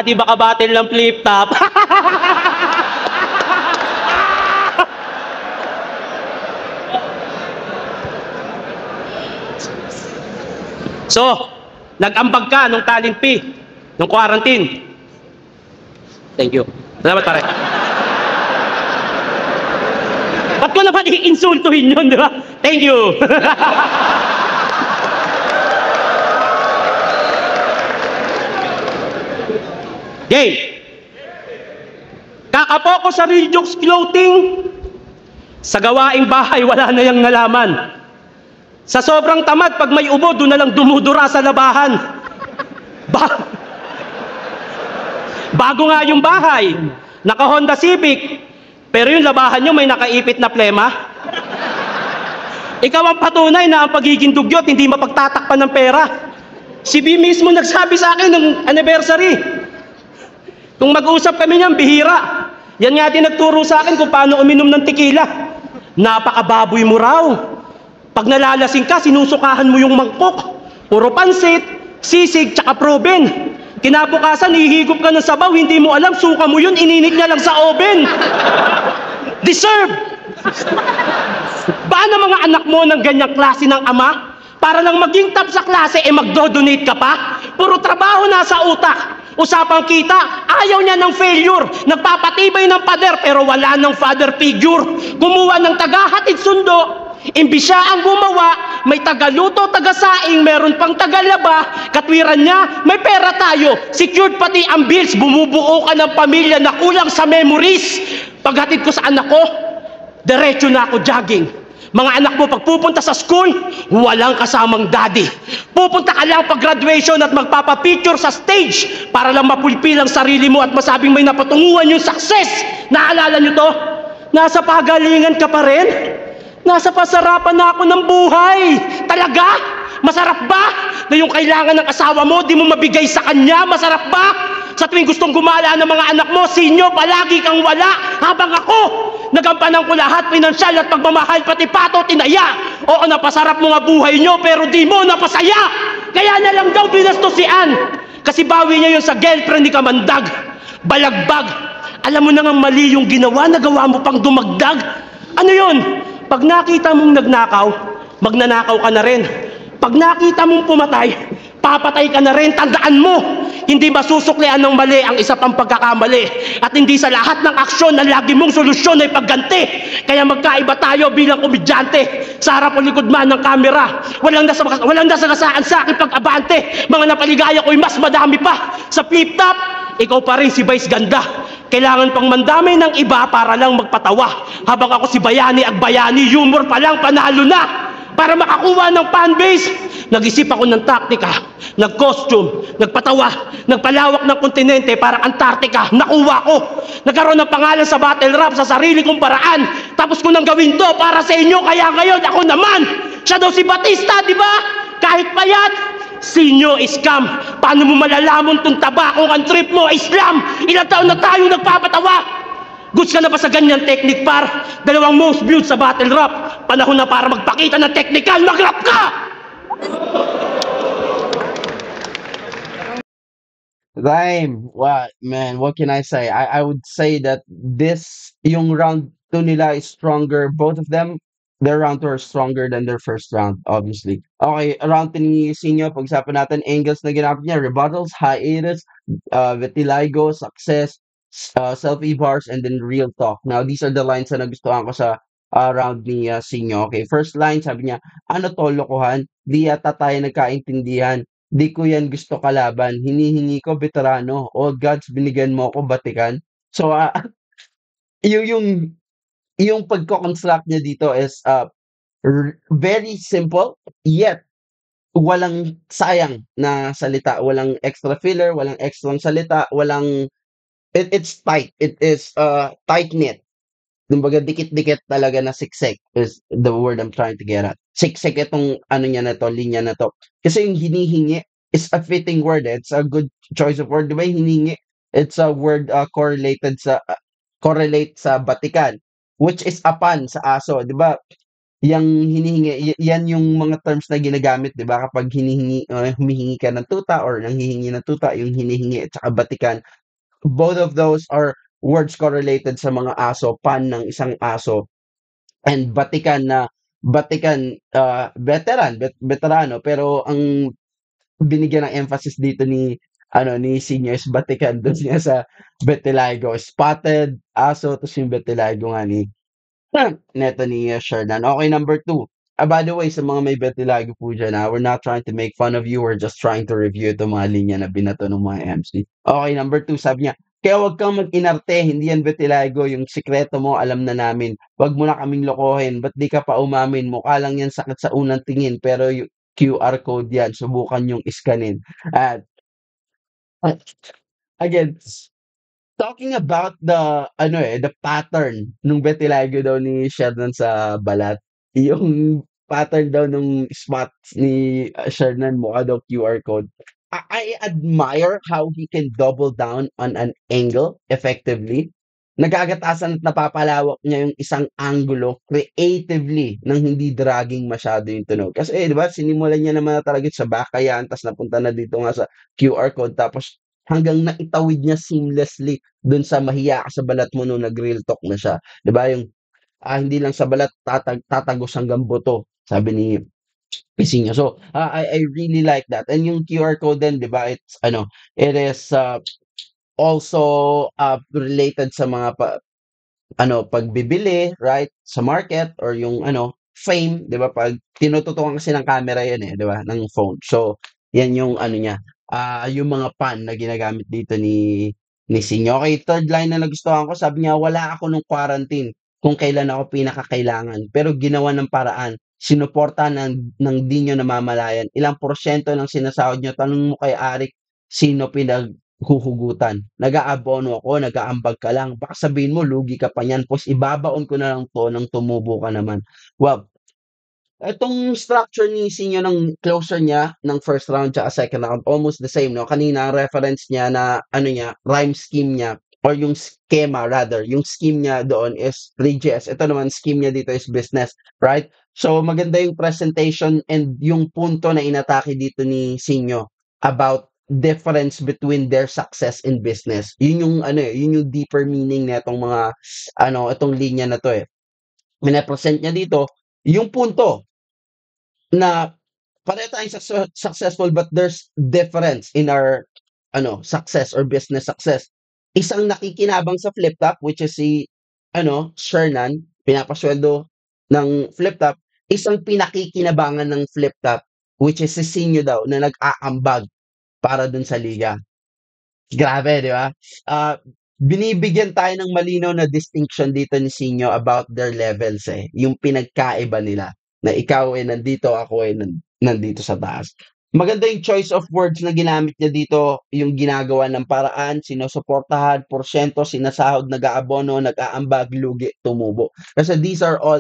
Di ba kabatil ng flip-top? So, nag-ambag ka nung talent P, nung quarantine. Thank you. Salamat pare. Ba't ko naman i-insultuhin yun, di ba? Thank you. Game. Kakapokus sa Real Jokes Clothing. Sa gawaing bahay, wala na yang nalaman. Sa sobrang tamad, pag may ubo, doon na lang dumudura sa labahan. Bago nga yung bahay, naka Honda Civic, pero yung labahan nyo may nakaipit na plema. Ikaw ang patunay na ang pagiging dugyot hindi mapagtatakpan ng pera. Si B mismo nagsabi sa akin ng anniversary. Kung mag-usap kami niyan, bihira. Yan nga din nagturo sa akin kung paano uminom ng tequila. Napakababoy mo raw. Pag nalalasing ka, sinusukahan mo yung mangkok. Puro pansit, sisig, tsaka proben. Kinabukasan, hihigop ka ng sabaw, hindi mo alam, suka mo yun, ininit niya lang sa oven. Deserve! Ba na mga anak mo ng ganyang klase ng ama? Para lang maging top sa klase, magdo-donate ka pa? Puro trabaho nasa utak. Usapang kita, ayaw niya ng failure. Nagpapatibay ng pader, pero wala ng father figure. Kumuha ng tagahatid sundo. Imbis siya ang gumawa, may tagaluto, tagasaing, meron pang tagalaba, katwiran niya, may pera tayo, secured pati ang bills, bumubuo ka ng pamilya na kulang sa memories. Paghatid ko sa anak ko, diretso na ako jogging. Mga anak mo, pag pupunta sa school, walang kasamang daddy. Pupunta ka lang pag graduation at magpapapicture sa stage para lang mapulpil ang sarili mo at masabing may napatunguhan yung success. Naalala nyo to? Nasa pagalingan ka pa rin? Nasa pasarapan na ako ng buhay. Talaga? Masarap ba? Na yung kailangan ng asawa mo, di mo mabigay sa kanya? Masarap ba? Sa tuwing gustong gumala ng mga anak mo, sinyo, palagi kang wala. Habang ako, Nagampanan ko lahat, pinansyal at pagmamahal, pati pato, tinaya. Oo, napasarap mo nga buhay nyo, pero di mo napasaya. Kaya na lang daw binastusian. Kasi bawi niya yun sa girlfriend ni Kamandag. Balagbag. Alam mo na nga mali yung ginawa, nagawa mo pang dumagdag. Ano yun? Pag nakita mong nagnakaw, magnanakaw ka na rin. Pag nakita mong pumatay, papatay ka na rin. Tandaan mo, hindi masusuklian ng mali ang isa pang pagkakamali. At hindi sa lahat ng aksyon na lagi mong solusyon ay pagganti. Kaya magkaiba tayo bilang komedyante. Sa harap o likod man ng kamera, walang nasagasaan sa akin pag-abante. Mga napaligaya ko'y mas madami pa. Sa flip-top, ikaw pa rin si Vice Ganda. Kailangan pang mandamay ng iba para lang magpatawa. Habang ako si Bayani Agbayani, humor pa lang panalo na. Para makakuha ng fanbase, nag-isip ako ng taktika, nag-costume, nagpatawa, nagpalawak ng kontinente para Antarctica, nakuha ko. Nagkaroon ng pangalan sa battle rap sa sarili kong paraan. Tapos ko nang gawin to para sa inyo, kaya ngayon ako naman. Siya daw si Batista, di ba? Kahit payat, sinyo scam. Paano mo malalaman tong taba kung ang trip mo Islam? Ilang taon na tayo nagpapatawa? Goods ka na ba sa ganyan technique, par? 2 most viewed sa battle rap. Panahon na para magpakita ng technical, mag-rap ka! Rhyme. What man? What can I say? I would say that this yung round 2 nila is stronger. Both of them, their round 2 are stronger than their first round, obviously. Okay, round 2 ni Sinyo, pag-usapan natin angles na ginamit niya, rebuttals, hiatus, vitiligo, success, selfie bars, and then real talk. Now, these are the lines na nagustuhan ko sa round ni Sinyo. Okay, first line, sabi niya, ano to, lokohan? Di yata tayo nagkaintindihan. Di ko yan gusto kalaban. Hinihingi ko veterano. Oh gods, binigyan mo ako batikan. So, yung yung pagko-construct niya dito is very simple, yet walang sayang na salita. Walang extra filler, walang extra salita, walang it's tight. It is tight-knit. Kumbaga dikit-dikit talaga na siksik is the word I'm trying to get at. Siksik itong ano niya na to, linya na to. Kasi yung hinihingi is a fitting word. It's a good choice of word. Di ba yung hinihingi? It's a word correlate sa batikan, which is apan sa aso. Di ba? Yang hinihingi, yan yung mga terms na ginagamit, di ba? Kapag humihingi ka ng tuta or nanghihingi ng tuta, yung hinihingi at saka batikan. Both of those are words correlated sa mga aso, pan ng isang aso, and batikan veterano, pero ang binigyan ng emphasis dito ni Sinyo is batikan doon niya sa vitiligo, spotted aso, tapos yung vitiligo nga neto ni Shernan. Okay, number 2. By the way, sa mga may vitiligo po dyan, we're not trying to make fun of you, we're just trying to review itong mga linya na binato ng mga MC. Okay, number 2, sabi niya, kaya wag kang mag-inarte, hindi yan vitiligo, yung sikreto mo alam na namin. Wag mo na kaming lokohin, ba't di ka pa umamin? Mukha lang yan sakit sa unang tingin, pero yung QR code yan, subukan yung iskanin. At again, talking about the pattern nung vitiligo daw ni Shernan sa balat, yung pattern daw nung spots ni Shernan mukha daw QR code. I admire how he can double down on an angle effectively. Nagagatasan at napapalawak niya yung isang angulo creatively nang hindi dragging masyado yung tunog. Kasi di ba, sinimulan niya naman na talaga sa bakayan, tapos napunta na dito nga sa QR code, tapos hanggang naitawid niya seamlessly dun sa mahiya ka sa balat mo nung nag-real talk na siya. Di ba, yung hindi lang sa balat, tatagos hanggang buto, sabi ni Pisinyo. So, I really like that. And yung QR code din, 'di ba? It is also related sa mga pagbibili, right? Sa market or yung fame, 'di ba? Pag tinututukan kasi ng camera 'yan eh, 'di ba? Ng phone. So, 'yan yung niya. Yung mga pan na ginagamit dito ni Sinyo. Okay, third line na nagustuhan ko, sabi niya, wala ako nung quarantine kung kailan ako pinakakailangan, pero ginawa ng paraan. Sinuporta ng di nyo namamalayan. Ilang porsyento ng sinasahod nyo, tanong mo kay Arik, sino pinaghuhugutan? Nag-aabono ako, nag-aambag ka lang. Baka sabihin mo, lugi ka pa niyan. Pos ibabaon ko na lang to nang tumubo ka naman. Well, itong structure ni Sinyo ng closer niya ng first round at second round, almost the same, no? Kanina, reference niya na, rhyme scheme niya, or yung schema rather, yung scheme niya doon is religious. Ito naman, scheme niya dito is business, right? So, maganda yung presentation and yung punto na inatake dito ni Sinyo about difference between their success in business. Yun yung ano yun yung deeper meaning na itong mga itong linya na to eh. Minapresent niya dito yung punto na pareho tayong successful but there's difference in our success or business success. Isang nakikinabang sa flip top which is si Shernan, pinapasweldo ng flip top, isang pinakikinabangan ng flip top which is si Sinyo daw na nag-aambag para dun sa liga. Grabe, di ba? Binibigyan tayo ng malinaw na distinction dito ni Sinyo about their levels eh. Yung pinagkaiba nila. Na ikaw ay nandito, ako ay nandito sa taas. Maganda yung choice of words na ginamit niya dito, yung ginagawa ng paraan, sinusuportahan, porsyento, sinasahod, nag-aabono, nag-aambag, lugi, tumubo. Kasi these are all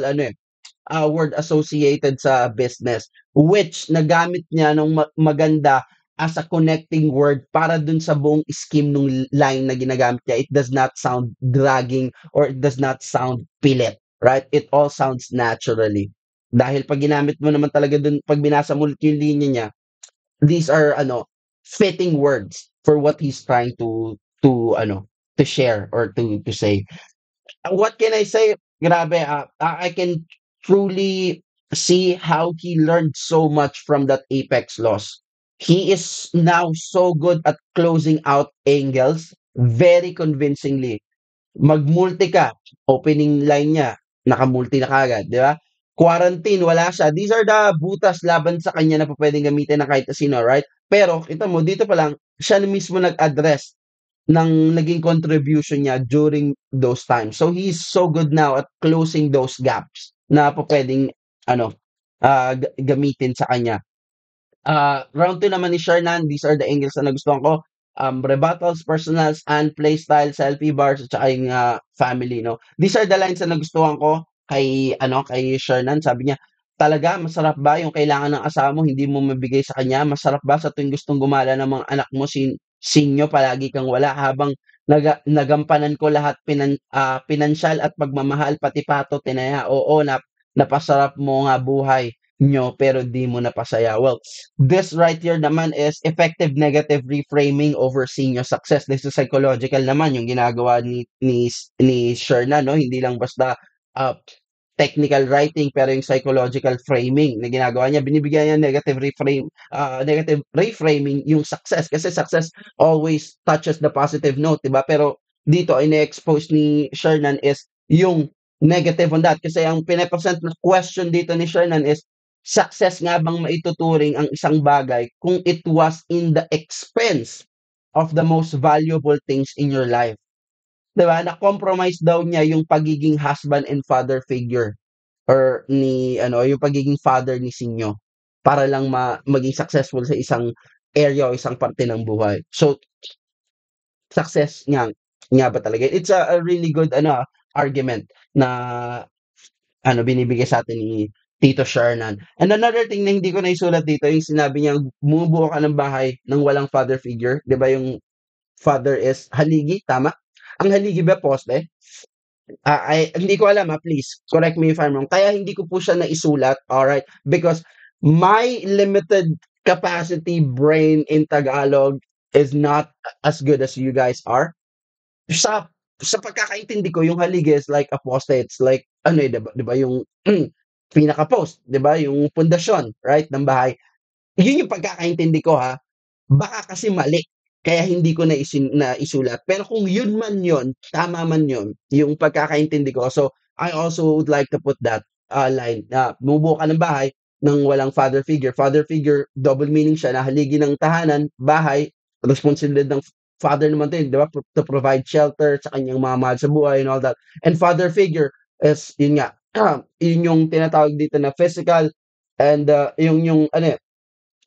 word associated sa business which nagamit niya nung maganda as a connecting word para dun sa buong scheme nung line na ginagamit niya. It does not sound dragging or it does not sound pilit, right? It all sounds naturally. Dahil pag ginamit mo naman talaga dun, pag binasa mo ulit yung linya niya, these are fitting words for what he's trying to share or to say. What can I say? Grabe, I can truly see how he learned so much from that Apex loss. He is now so good at closing out angles very convincingly. Mag-multi ka, opening line niya, naka-multi na kagad, di ba? Quarantine, wala siya. These are the butas laban sa kanya na pwedeng gamitin ng kahit sino, right? Pero, kita mo, dito pa lang, siya na mismo nag-address ng naging contribution niya during those times. So, he's so good now at closing those gaps na pwedeng, gamitin sa kanya. Round 2 naman ni Shernan, these are the angles na nagustuhan ko. Rebuttals, personals, and playstyle, selfie bars, at saka yung family, no? These are the lines na nagustuhan ko kay Shernan. Sabi niya, talaga, masarap ba yung kailangan ng asawa mo, hindi mo mabigay sa kanya? Masarap ba sa tuwing gustong gumala ng mga anak mo, sinyo, palagi kang wala, habang nagampanan ko lahat, pinansyal at pagmamahal, pati pato, tinaya. Oo, napasarap mo nga buhay nyo pero di mo napasaya. Well, this right here naman is effective negative reframing over senior success. This is psychological naman yung ginagawa ni Sherna, no? Hindi lang basta technical writing pero yung psychological framing na ginagawa niya, binibigyan niya negative reframing yung success kasi success always touches the positive note, diba? Pero dito ine-expose ni Shernan is yung negative on that kasi ang pinapresent na question dito ni Shernan is success nga bang maituturing ang isang bagay kung it was in the expense of the most valuable things in your life? Diba? Na-compromise daw niya yung pagiging husband and father figure or yung pagiging father ni Sinyo para lang maging successful sa isang area o isang parte ng buhay. So, success nga ba talaga? It's a really good argument na binibigay sa atin ni Tito Shernan. And another thing na hindi ko naisulat dito, yung sinabi niya, bumubuo ka ng bahay ng walang father figure. Di ba yung father is haligi, tama? Ang haligi ba poste? Hindi ko alam please correct me if I'm wrong. Kaya hindi ko po siya naisulat, alright? Because my limited capacity brain in Tagalog is not as good as you guys are. Sa pagkakaintindi ko, yung haligi is like a poste. It's like, diba yung pinaka-post, diba? Yung pundasyon, right, ng bahay. Yun yung pagkakaintindi ko, ha? Baka kasi mali. Kaya hindi ko naisulat. Pero kung yun man yun, tama man yun, yung pagkakaintindi ko. So, I also would like to put that line na bumubuo ka ng bahay ng walang father figure. Father figure, double meaning siya na haligi ng tahanan, bahay, responsibilidad ng father naman din, di ba? To provide shelter sa kanyang mga mahal sa buhay and all that. And father figure is, yun nga, yun yung tinatawag dito na physical and yung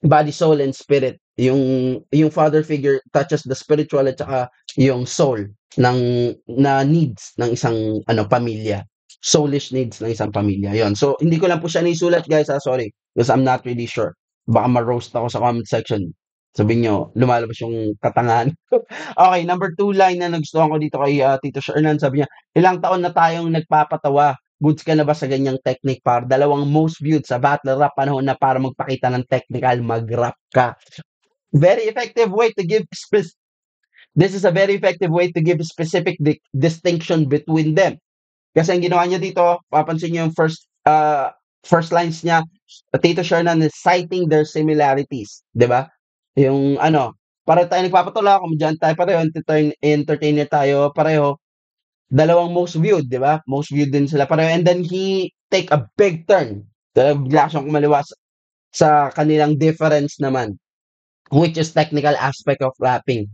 body, soul, and spirit. Yung father figure touches the spiritual at saka yung soul na needs ng isang pamilya. Soulish needs ng isang pamilya. Yon. So, hindi ko lang po siya naisulat, guys. Sorry. Because I'm not really sure. Baka ma-roast ako sa comment section. Sabi niyo, lumalabas yung katangahan ko. Okay, number 2 line na nagustuhan ko dito kay, Tito Shernan, sabi niya, "Ilang taon na tayong nagpapatawa, goods ka na ba sa ganyang technique par? Dalawang most viewed sa battle rap, panahon na para magpakita ng technical, mag-rap ka." Very effective way to give this is a very effective way to give specific distinction between them. Kasi ang ginawa niya dito, papansin niyo yung first lines niya, Tito Shernan is citing their similarities, 'di ba? Yung ano, pareho tayong nagpapatula, komedyante tayo pareho, entertainer tayo pareho, dalawang most viewed, 'di ba? Most viewed din sila pareho, and then he take a big turn. Bigla siyang kumaliwa sa kanilang difference naman, which is technical aspect of rapping.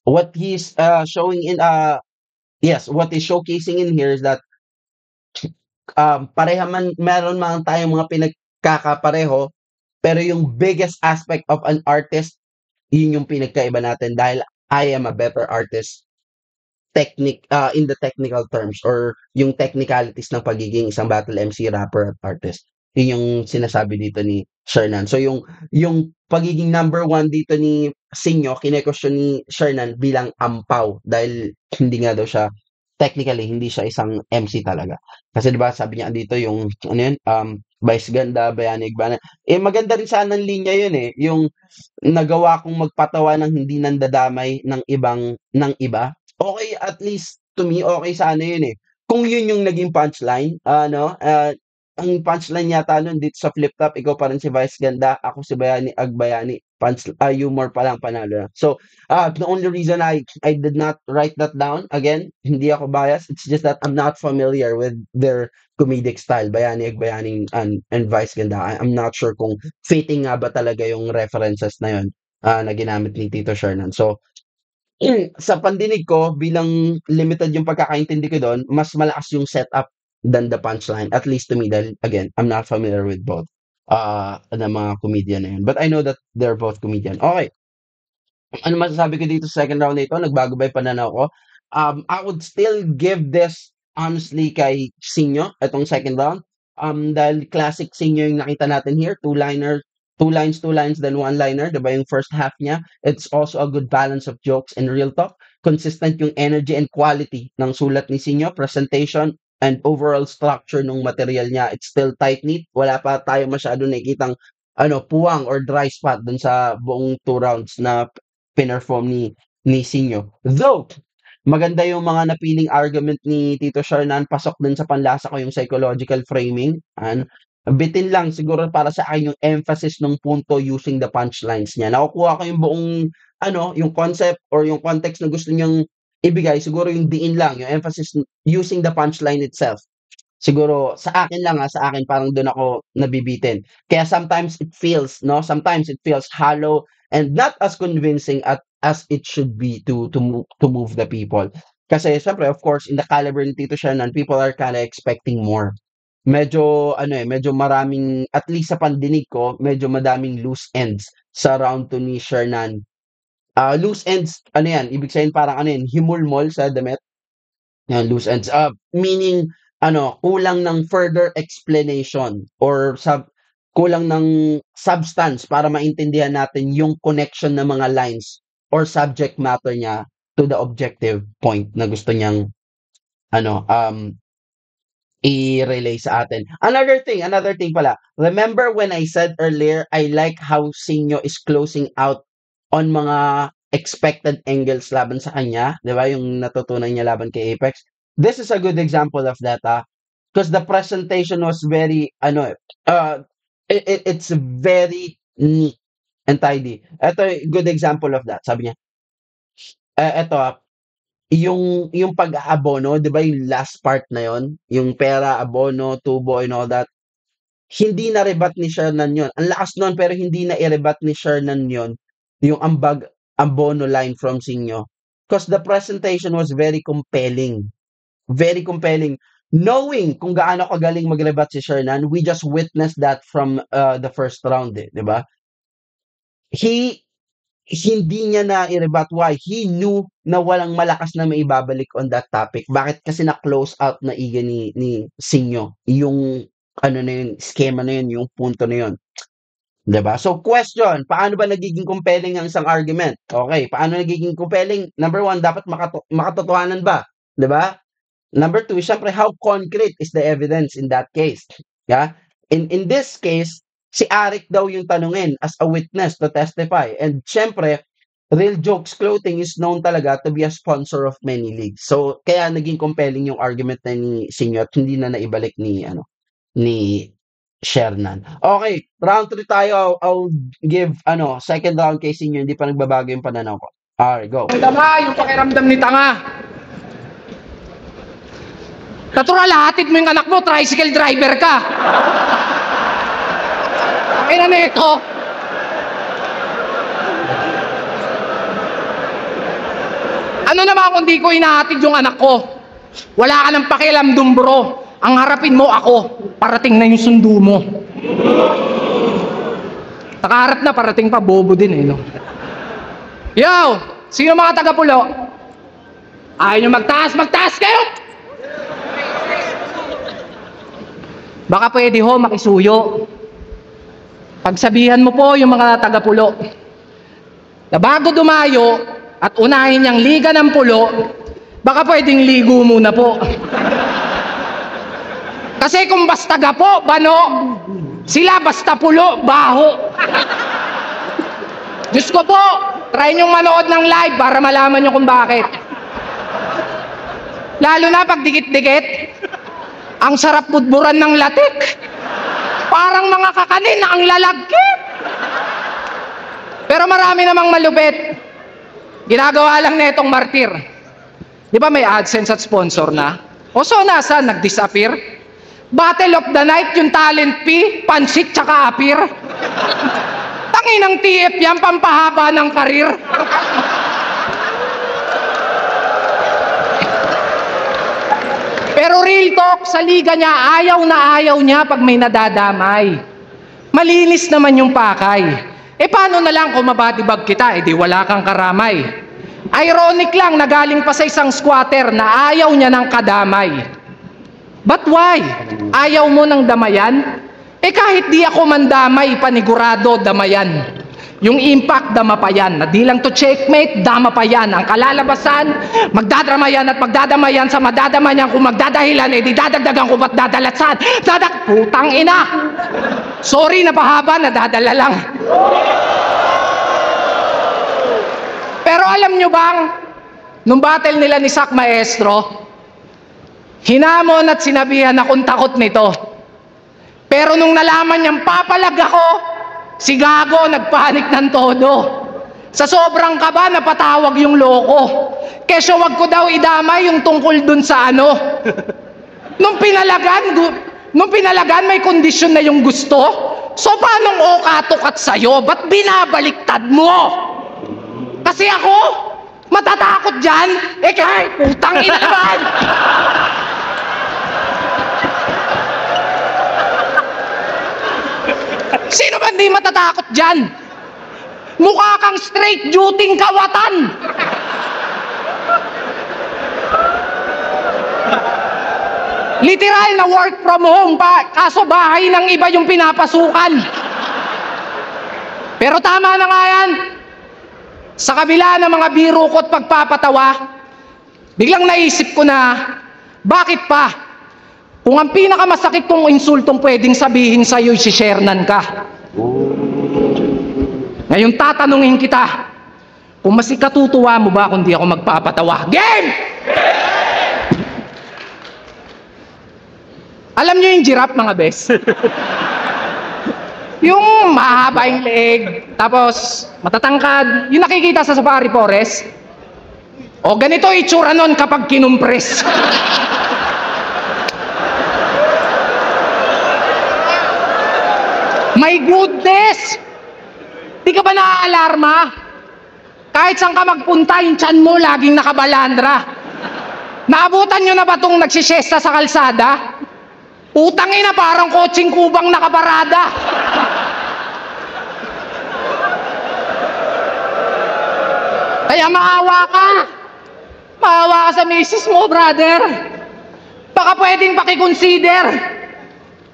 What he's showing in what he's showcasing in here is that meron man tayong mga pinagkakapareho, pero yung biggest aspect of an artist, yun yung pinagkaiba natin dahil I am a better artist in the technical terms or yung technicalities ng pagiging isang battle MC, rapper at artist. Yun yung sinasabi dito ni Shernan. So yung pagiging number one dito ni Sinyo, kine-question ni Shernan bilang ampaw dahil hindi nga daw siya technically hindi siya isang MC talaga. Kasi 'di ba sabi niya dito yung ano yun, Vice Ganda, Bayani Igbana. Maganda rin sana ang linya yun yung nagawa kong magpatawa ng hindi nandadamay ng iba. Okay, at least to me, okay sana yun Kung yun yung naging punchline, ang punchline yata nun dito sa Flip Top, ikaw pa rin si Vice Ganda, ako si Bayani Agbayani, humor pa lang panalo na. So, the only reason I did not write that down, again, hindi ako biased, it's just that I'm not familiar with their comedic style, Bayani Agbayani and Vice Ganda. I'm not sure kung fitting nga ba talaga yung references na yun na ginamit ni Tito Shernan. So, sa pandinig ko, bilang limited yung pagkakaintindi ko doon, mas malakas yung setup than the punchline. At least to me, dahil again, I'm not familiar with both na mga comedian na yun. But I know that they're both comedian. Okay. Ano masasabi ko dito sa second round na ito? Nagbago ba yung pananaw ko? I would still give this honestly kay Sinyo, itong second round. Dahil classic Sinyo yung nakita natin here, two lines, then one-liner, diba yung first half niya? It's also a good balance of jokes and real talk. Consistent yung energy and quality ng sulat ni Sinyo, presentation, and overall structure ng material niya. It's still tight-knit. Wala pa tayo masyado nakikitang puwang or dry spot dun sa buong 2 rounds na pinerform ni Sinyo. Though, maganda yung mga napiling argument ni Tito Shernan, pasok din sa panlasa ko yung psychological framing. Bitin lang siguro para sa akin yung emphasis ng punto using the punchlines niya. Nakukuha ko yung buong yung concept or yung context na gusto niyang ibigay, siguro yung diin lang, yung emphasis using the punchline itself. Siguro sa akin lang sa akin parang doon ako nabibitin. Kaya sometimes it feels hollow and not as convincing as it should be to move the people. Kasi syempre of course in the caliber ni Tito Shernan, people are kinda expecting more. Medyo medyo maraming, at least sa pandinig ko, medyo madaming loose ends sa round 2 ni Shernan. Loose ends, yan, ibig sabihin parang himulmol sa damit. Yan, loose ends. Meaning, kulang ng further explanation or kulang ng substance para maintindihan natin yung connection ng mga lines or subject matter niya to the objective point na gusto niyang i-relay sa atin. Another thing pala. Remember when I said earlier, I like how Sinyo is closing out on mga expected angles laban sa kanya, 'di ba? Yung natutunan niya laban kay Apex. This is a good example of that, because the presentation was very it's very neat and tidy. Ito good example of that. Sabi niya, yung pag-aabono, 'di ba yung last part na yon, yung pera, abono, tubo and all that, hindi na-rebat ni Shernan yun. Ang lakas nun pero hindi na i-rebat ni Shernan yun, yung ambag, abono line from Sinyo. Because the presentation was very compelling. Very compelling. Knowing kung gaano kagaling mag-rebat si Shernan, we just witnessed that from the first round, 'di ba? Hindi niya na i-rebat. Why? He knew na walang malakas na maibabalik on that topic. Bakit? Kasi na-close out na iga ni Sinyo yung na yun, schema na yun, yung punto na yun. 'Di ba? So question, paano ba nagiging compelling ang isang argument? Okay, paano nagiging compelling? Number one, dapat makatotohanan ba? 'Di ba? Number two, syempre, how concrete is the evidence in that case? Yeah? In this case, si Arik daw yung tanungin as a witness to testify. And syempre, Real Jokes Clothing is known talaga to be a sponsor of many leagues. So, kaya naging compelling yung argument na ni Sinyo at hindi na naibalik ni Shernan. Okay, round 3 tayo. I'll give second round kay Sinyo, hindi pa nagbabago yung pananaw ko. Alright, go. Ang tama, yung pakiramdam ni tanga. Natural, hatid mo yung anak mo, tricycle driver ka. Ay na nito. Ano naman kung di ko inahatid yung anak ko? Wala ka ng pakialam dun, bro. Ang harapin mo ako, parating na yung sundo mo. Nakaharap na, parating pa, bobo din no? Yo! Sino mga taga-Pulo? Ayaw nyo magtaas kayo! Baka pwede ho, makisuyo. Pagsabihan mo po yung mga taga-Pulo na bago dumayo at unahin niyang liga ng Pulo, baka pwedeng ligo muna po. Kasi kung basta gapo, bano, sila basta Pulo, baho. Diyos ko po, try niyong manood ng live para malaman niyo kung bakit. Lalo na pag dikit-dikit, ang sarap budburan ng latik. Parang mga kakanin na ang lalagkit. Pero marami namang malupit. Ginagawa lang na itong martir. Di ba may AdSense at sponsor na? O so nasa, nag-disappear? Battle of the Night, yung talent fee, pansit tsaka appear. Tanginang TF yan, pampahaba ng karir. Pero real talk, sa liga niya, ayaw niya pag may nadadamay. Malinis naman yung pakay. Paano na lang kung mabatibag kita, di wala kang karamay. Ironic lang na galing pa sa isang squatter na ayaw niya ng kadamay. But why? Ayaw mo ng damayan? Kahit di ako mandamay, panigurado damayan. Yung impact, dama pa yan. Na di lang to checkmate, dama pa yan. Ang kalalabasan, magdadrama yan at magdadamayan sa madadama niyan. Kung magdadahilan, di dadagdagan ko ba't dadalatsan? Putang ina! Sorry, napahaba, nadadala lang. Pero alam nyo bang, nung battle nila ni Sak Maestro, hinamon at sinabihan akong takot nito. Pero nung nalaman niyang papalag ako, si Gago nagpanik ng todo. Sa sobrang kaba, napatawag yung loko. Kesyo wag ko daw idamay yung tungkol dun sa ano. Nung pinalagan, may kondisyon na yung gusto. So paanong okatukat sa'yo? Ba't binabaliktad mo? Kasi ako, matatakot dyan. Kahit putang ina naman. Sino ba hindi matatakot dyan? Mukha kang straight duty kawatan. Literal na work from home pa, kaso bahay ng iba yung pinapasukan. Pero tama na nga yan. Sa kabila ng mga biro ko at pagpapatawa, biglang naisip ko na, bakit pa? Kung ang pinakamasakit kong insultong pwedeng sabihin sa'yo, si Shernan ka. Ngayon tatanungin kita, kung mas ikatutuwa mo ba kung di ako magpapatawa? Game! Alam nyo yung giraffe, mga bes? Yung mahaba yung leeg, tapos matatangkad, yung nakikita sa safari forest. O ganito itsura nun kapag kinumpres. My goodness! Di ka ba naaalarma? Kahit saan ka magpunta, yung tiyan mo laging nakabalandra. Naabutan nyo na ba itong nagsisiyesta sa kalsada? Utang ina, parang kotseng kubang nakaparada. Kaya maawa ka. Maawa ka sa misis mo, brother. Baka pwedeng pakiconsider.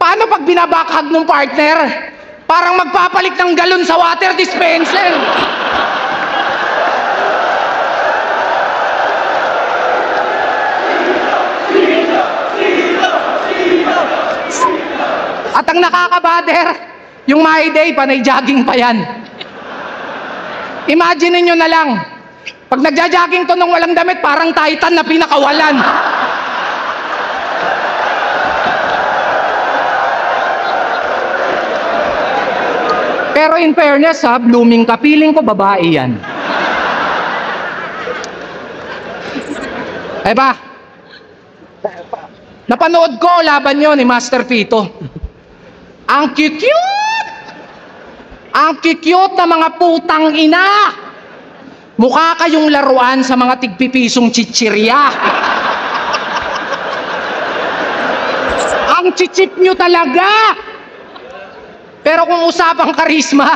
Paano pag binabakhag ng partner? Parang magpapalit ng galon sa water dispenser. At ang nakakabader, yung My Day, panay jogging pa yan. Imagine nyo na lang, pag nagja-jogging to nung walang damit, parang Titan na pinakawalan. Pero in fairness ha, blooming ka, feeling ko babae yan. Eh ba? Napanood ko laban nyo ni Master Pito. Ang cute-cute! Ang cute-cute na mga putang ina! Mukha kayong laruan sa mga tigpipisong chichirya. Ang chichip nyo talaga! Pero kung usapang karisma,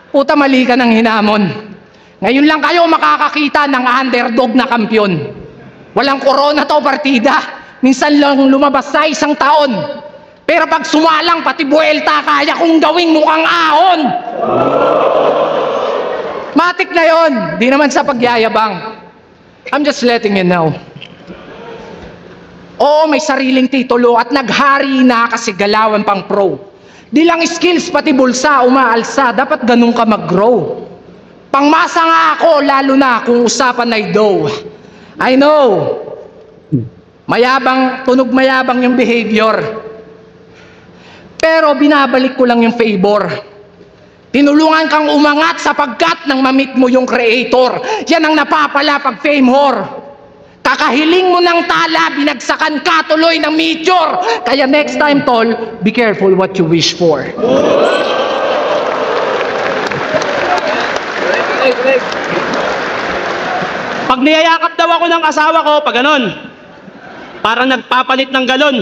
puta mali ka ng hinamon. Ngayon lang kayo makakakita ng underdog na kampyon. Walang corona to partida. Minsan lang lumabas sa isang taon. Pero pag sumalang pati buwelta, kaya kong gawing mukhang ahon. Matik na yon, di naman sa pagyayabang. I'm just letting you know. Oo, may sariling titulo at naghari na kasi galawan pang pro. Di lang skills, pati bulsa, umaalsa. Dapat ganun ka mag-grow. Pangmasa nga ako, lalo na kung usapan ay dough. I know. Mayabang, tunog mayabang yung behavior. Pero binabalik ko lang yung favor. Tinulungan kang umangat sapagkat nang mamit mo yung creator. Yan ang napapala pag fame whore. Kakahiling mo ng tala, binagsakan ka tuloy ng meteor. Kaya next time, tol, be careful what you wish for. Pag niyayakap daw ako ng asawa ko, pag ganon, parang nagpapalit ng galon.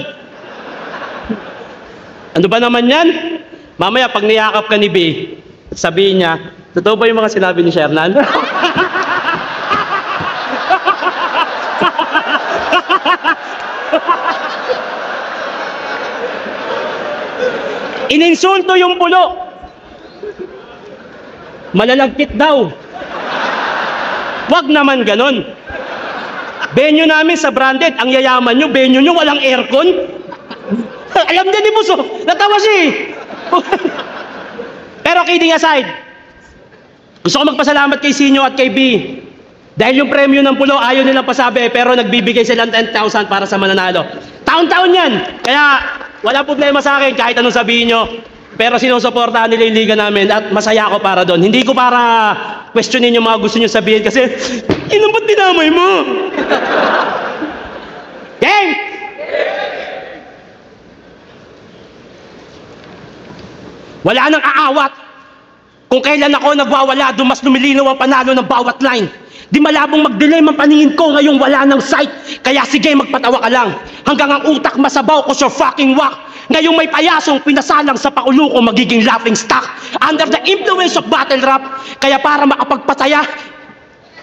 Ano ba naman yan? Mamaya, pag niyakap ka ni B, sabihin niya, totoo ba yung mga sinabi ni Shernan? Ininsulto yung pulo. Malalagkit daw. Wag naman ganon. Venue namin sa branded, ang yayaman nyo, venue nyo walang aircon. Alam din ni Buso, natawa siya eh. Pero kidding aside, gusto ko magpasalamat kay Sinyo at kay B. Dahil yung premyo ng pulo, ayaw nilang pasabi, pero nagbibigay silang 10,000 para sa mananalo. Taon-taon yan. Kaya wala problema sa akin kahit anong sabihin nyo. Pero sinusuportahan nila yung liga namin at masaya ako para doon. Hindi ko para questionin yung mga gusto nyo sabihin kasi, inong ba't dinamay mo? Gang! Wala nang aawat. Kung kailan ako nagwawala, doon mas lumilinaw ang panalo ng bawat line. Di malabong mag-dilim ang paningin ko, ngayong wala ng sight. Kaya sige, magpatawa ka lang. Hanggang ang utak masabaw ko sa fucking whack. Ngayong may payasong pinasalang sa paulo ko, magiging laughing stock. Under the influence of battle rap. Kaya para makapagpataya,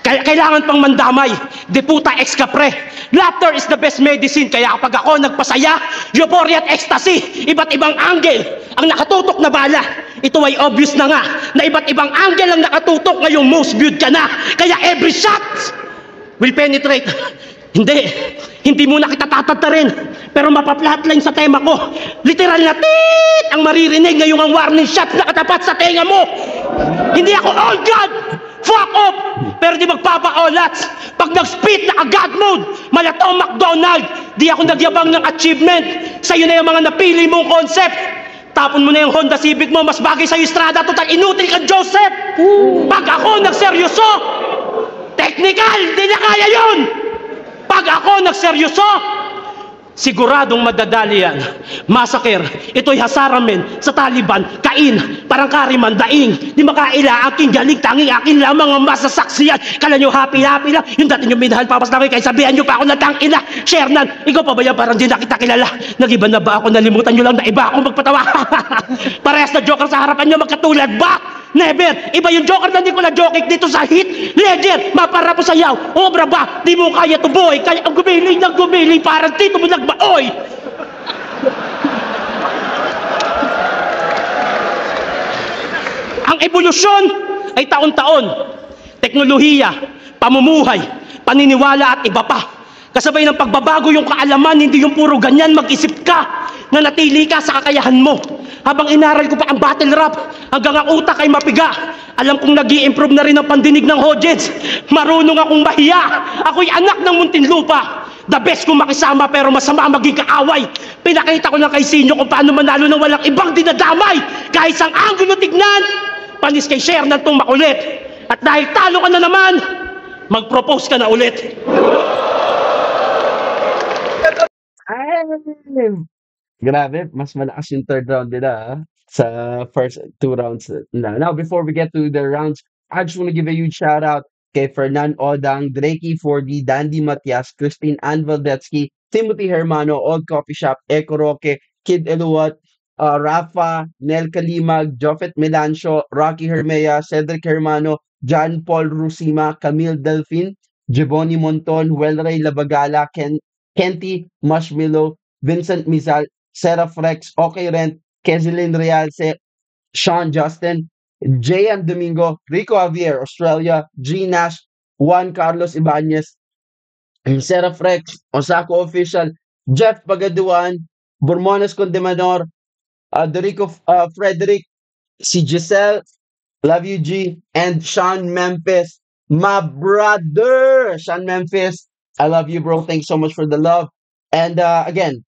kailangan pang mandamay. De puta ex kapre. Laughter is the best medicine. Kaya kapag ako nagpasaya, euphoria at ecstasy, iba't ibang angle ang nakatutok na bala. Ito ay obvious na nga na iba't ibang angle ang nakatutok, ngayong most viewed ka na. Kaya every shot will penetrate. Hindi muna kita tatatarin, pero mapaplatline sa tema ko. Literal na tit ang maririnig ngayong ang warning shot na katapat sa tenga mo. Hindi ako all God, fuck off, pero di magpapa-olats. Pag nag-spit na God mode, malatong McDonald. Di ako nagyabang ng achievement. Sa'yo na yung mga napili mong concept. Tapon mo na yung Honda Civic mo, mas bagay sa'yo Strada, total inutil ka Joseph. Pag ako nagseryoso, technical, di na kaya yun. Pag ako nagseryoso, siguradong madadali yan. Massacre, ito'y hasaramen sa Taliban, kain, parang kariman, daing. Di makaila, aking galing, tanging akin lamang ang masasaksiyan. Kala nyo happy-happy lang, yung dati nyo minahal, papas na kayo, kaya sabihan nyo pa ako na tangina. Shernan, ikaw pa ba yan, parang di na kita kilala. Nag-iba na ba ako, nalimutan nyo lang na iba ako magpatawa. Parehas na joker sa harapan nyo, magkatulad ba? Never! Iba yung joker na hindi ko na joking dito sa hit. Ledger, mapara po sayaw. Obra ba? Di mo kaya to boy. Kaya ang gumiling ng gumiling, parang tito mo nagbaoy. ebolusyon ay taon-taon. Teknolohiya, pamumuhay, paniniwala at iba pa. Kasabay ng pagbabago yung kaalaman, hindi yung puro ganyan, mag-isip ka, nanatili ka sa kakayahan mo. Habang inaral ko pa ang battle rap, hanggang ang utak ay mapiga. Alam kong nag-i-improve na rin ang pandinig ng Hodgets. Marunong akong mahiya. Ako'y anak ng Muntinlupa. The best kong makisama pero masama maging kaaway. Pinakita ko lang kay Sinyo kung paano manalo ng walang ibang dinadamay. Kahit sang anggulo tignan, panis kay Shernan tong makulit. At dahil talo ka na naman, mag-propose ka na ulit. Ay! Grabe, mas malakas yung third round nila sa first two rounds na. Now, before we get to the rounds, I just want to give a huge shout out kay Fernan Odang, Drakey 4D, Dandy Matias, Christine Ann Valdetsky, Timothy Hermano, Old Coffee Shop, Eco Roque, Kid Eluat, Rafa, Nel Kalimag, Joffet Melancio, Rocky Hermea, Cedric Hermano, John Paul Rusima, Camille Delfin, Giovanni Monton, Welray Labagala, Kenty Marshmallow, Vincent Mizal, Seraph Rex, Okay Rent, Kezelin Realce, Sean Justin, J.M. Domingo, Rico Javier, Australia, G. Nash, Juan Carlos Ibanez, Seraph Rex, Osako Official, Jeff Pagaduan, Bormones Condemador, Dorico Frederick, si Giselle, Love you, G, and Sean Memphis, my brother, Sean Memphis. I love you, bro. Thanks so much for the love. And again,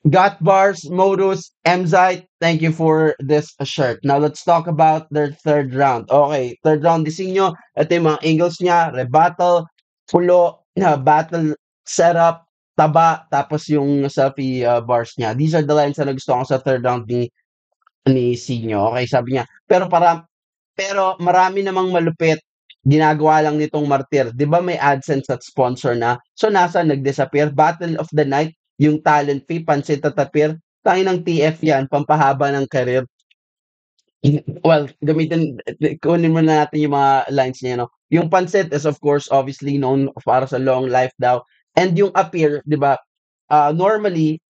Got Bars, Modus, Mzite, thank you for this shirt. Now, let's talk about their third round. Okay, third round disenyo. Ito yung mga angles niya, rebuttal, pulo, battle setup, taba, tapos yung selfie bars niya. These are the lines na nagustuhan ko sa third round ni Sinyo. Okay, sabi niya, pero marami namang malupit. Ginagawa lang nitong Martir. 'Di ba may AdSense at sponsor na? So nasa nag-disappear. Battle of the Night, yung talent fee, pansit at appear. Tangin ng TF yan, pampahaba ng career. Well, kunin mo na natin yung mga lines niya, no? Yung pansit is of course obviously known para sa long life daw. And yung appear, 'di ba? Normally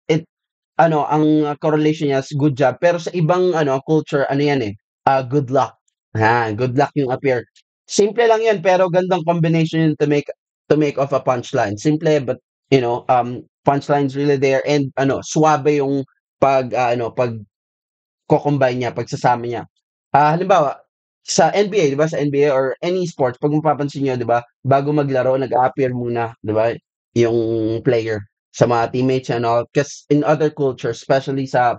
ang correlation niya is good job. Pero sa ibang culture, ano yan good luck. Good luck yung appear. Simple lang yan, pero gandang combination yun to make of a punchline. Simple, but punchline's really there, and suwabe yung pag ko-combine niya, pagsasama niya. Halimbawa, sa NBA, 'di ba? Sa NBA or any sports, pag mapapansin niyo, 'di ba? Bago maglaro, nag-a-appear muna, 'di ba? Yung player sa mga teammates and all. Kasi in other cultures, especially sa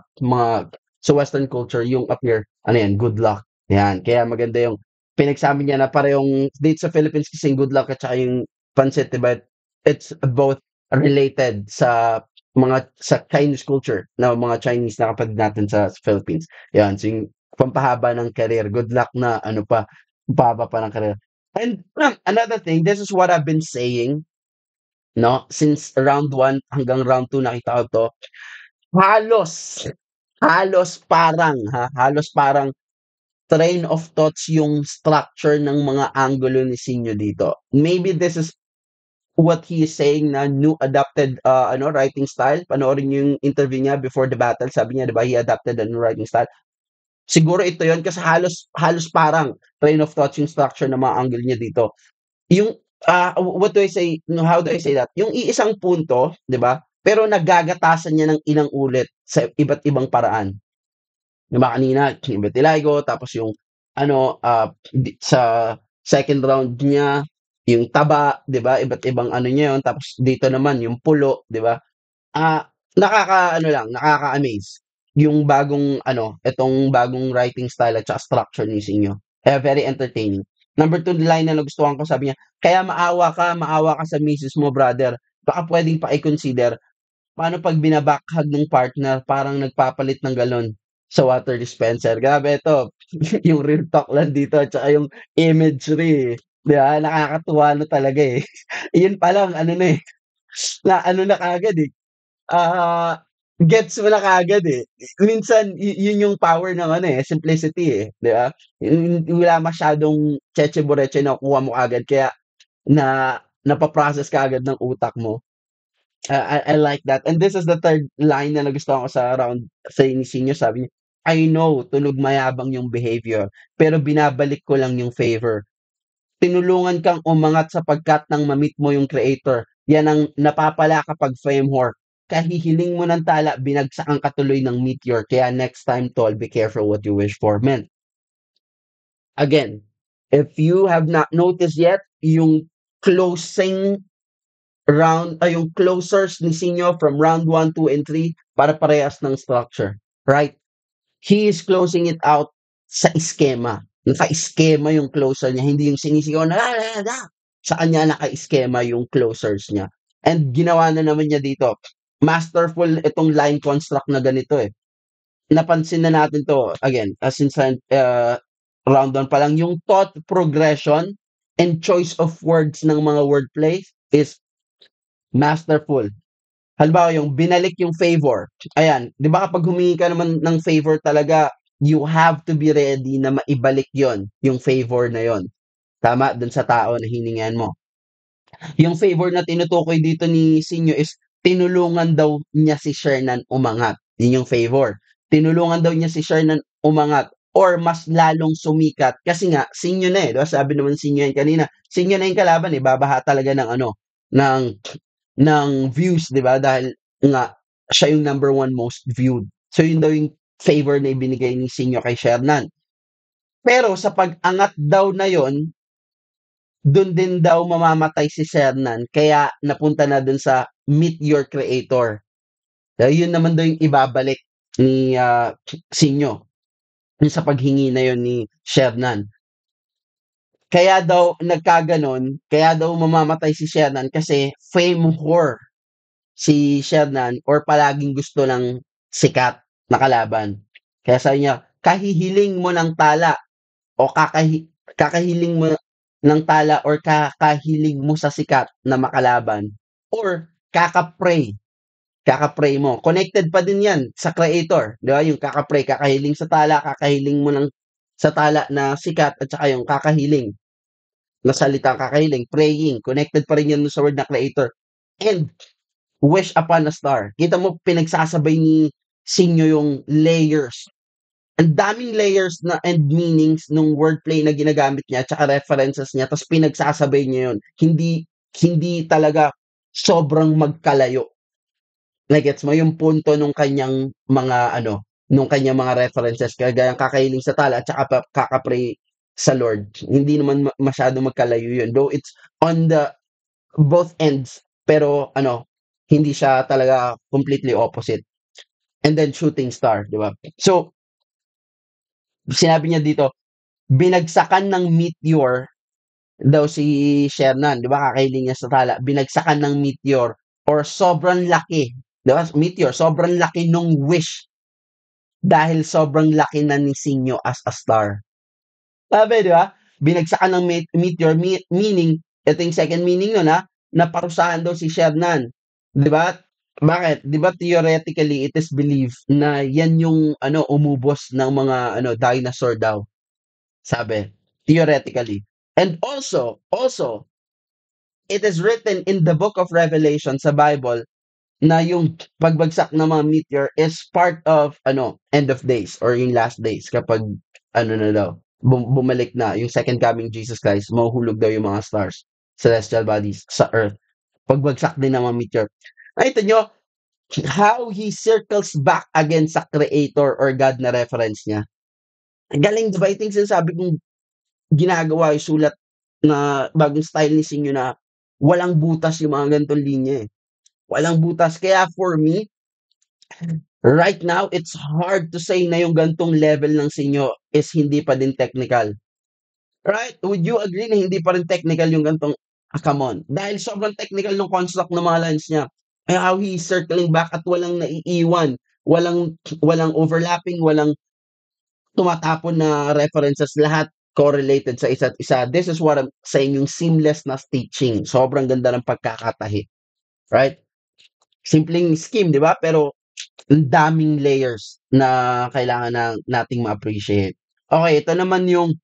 Western culture, yung appear, good luck. Yan. Kaya maganda yung pinagsabi niya na parehong date sa Philippines kasing good luck at saka yung pansit, 'di ba? It's both related sa Chinese culture na mga Chinese na kapatid natin sa Philippines. Yan. So yung pampahaba ng career. Good luck na pampahaba pa ng career. And another thing, this is what I've been saying, no? Since round 1 hanggang round 2 nakita ko to. Halos parang train of thoughts yung structure ng mga angulo ni Sinyo dito. Maybe this is what he is saying na new adapted writing style. Panoorin yung interview niya before the battle. Sabi niya, 'di ba, he adapted a new writing style. Siguro ito 'yon kasi halos parang train of thoughts yung structure ng mga angle niya dito. Yung what do I say? How do I say that? Yung iisang punto, 'di ba? Pero nagagatasan niya ng ilang ulit sa iba't ibang paraan. 'Di ba kanina, yung vitiligo, tapos yung sa second round niya, yung taba, 'di ba? Iba't ibang niya 'yon, tapos dito naman yung pulo, 'di ba? Nakaka-amaze yung itong bagong writing style at saka structure ni Sinyo. Very entertaining. Number 2 line na nagustuhan ko, sabi niya, "Kaya maawa ka sa misis mo, brother. Baka pwedeng pa-i-consider, paano pag binabakhag ng partner, parang nagpapalit ng galon sa water dispenser." Grabe ito. Yung real talk lang dito at saka yung imagery. 'Di ba? Nakakatuwa na talaga eh. Yun pa lang, na kaagad eh. Gets mo na kaagad eh. Minsan, yun yung power ng simplicity eh. 'Di ba? Wala masyadong cheche-boreche na kuha mo agad, kaya napaprocess ka agad ng utak mo. I like that. And this is the third line na nagustuhan ko sa round 3 ni Sinyo. Sabi niya, I know, tulog mayabang yung behavior, pero binabalik ko lang yung favor. Tinulungan kang umangat sapagkat nang ma-meet mo yung creator. Yan ang napapala kapag fame whore. Kahihiling mo ng tala, binagsakan ka tuloy ng meteor. Kaya next time, tol, be careful what you wish for. Men, again, if you have not noticed yet, yung closing round, ay yung closers ni Sinyo from round 1, 2, and 3, para parehas ng structure. Right? He is closing it out sa iskema. Naka-iskema yung closer niya, hindi yung sinisigaw na sa kanya naka-iskema yung closers niya. And ginawa na naman niya dito. Masterful itong line construct na ganito eh. Napansin na natin to again, since round 1 pa lang, yung thought progression and choice of words ng mga wordplay is masterful. Halimbawa, yung binalik yung favor. Ayan, 'di ba kapag humingi ka naman ng favor talaga, you have to be ready na maibalik yon, yung favor na yon. Tama, dun sa tao na hiningan mo. Yung favor na tinutukoy dito ni Sinyo is tinulungan daw niya si Shernan umangat. Yun yung favor. Tinulungan daw niya si Shernan umangat or mas lalong sumikat kasi nga Sinyo na eh. Diba? Sabi naman Sinyo yan kanina. Sinyo na yung kalaban eh. Babaha talaga ng ng views, 'di ba? Dahil nga siya yung number 1 most viewed. So yun daw yung favor na ibinigay ni Sinyo kay Shernan. Pero sa pag-angat daw na yon, dun din daw mamamatay si Shernan kaya napunta na dun sa meet your creator. Yun naman daw yung ibabalik ni Sinyo yung sa paghingi na yon ni Shernan. Kaya daw nagkaganon, kaya daw mamamatay si Shernan kasi fame whore si Shernan or palaging gusto ng sikat na kalaban. Kaya sabi niya, kahihiling mo ng tala o kakahiling mo ng tala or kakahiling mo sa sikat na makalaban or kakapray mo. Connected pa din yan sa creator. Di ba? Yung kakapray, kakahiling sa tala, kakahiling mo ng sa tala na sikat at saka yung kakahiling na salitang kakahiling, praying. Connected pa rin yan sa word na creator. And wish upon a star. Kita mo, pinagsasabay ni Sinyo yung layers. Ang daming layers na and meanings nung wordplay na ginagamit niya at references niya, tapos pinagsasabay niya yun. Hindi talaga sobrang magkalayo. Gets mo yung punto nung kanyang mga nung kanyang mga references, kagaya kakahiling sa tala at saka kakapray sa Lord. Hindi naman masyado magkalayo yun. Though it's on the both ends, pero hindi siya talaga completely opposite. And then shooting star, di ba? So, sinabi niya dito, binagsakan ng meteor daw si Shernan, di ba? Kakahiling niya sa tala. Binagsakan ng meteor or sobrang laki, di ba? Meteor, sobrang laki nung wish dahil sobrang laki na ni Sinyo as a star. Sabi, di ba? Binagsakan ng meteor, meaning, ito yung second meaning nun na parusahan daw si Shernan. Di ba? Bakit? Di ba theoretically, it is believed na yan yung umubos ng mga dinosaur daw. Sabi, theoretically. And also, it is written in the book of Revelation sa Bible na yung pagbagsak ng mga meteor is part of end of days or yung last days kapag na daw bumalik na yung second coming Jesus Christ, mahuhulog daw yung mga stars, celestial bodies sa earth. Pagbagsak din ng mga meteor. Nakita nyo how he circles back again sa creator or God na reference niya. Galing, diba? Ito yung sinasabi kong ginagawa yung sulat na bagong style ni Sinyo na walang butas yung mga ganitong linya eh. Walang butas. Kaya for me, right now, it's hard to say na yung gantong level ng Sinyo is hindi pa din technical. Right? Would you agree na hindi pa rin technical yung gantong come on? Dahil sobrang technical ng construct ng mga lines niya. How he's circling back at walang naiiwan. Walang overlapping, walang tumatapon na references. Lahat correlated sa isa't isa. This is what I'm saying, yung seamless na stitching. Sobrang ganda ng pagkakatahi. Right? Simpleng scheme, di ba? Pero ang daming layers na kailangan nating ma-appreciate. Okay, ito naman yung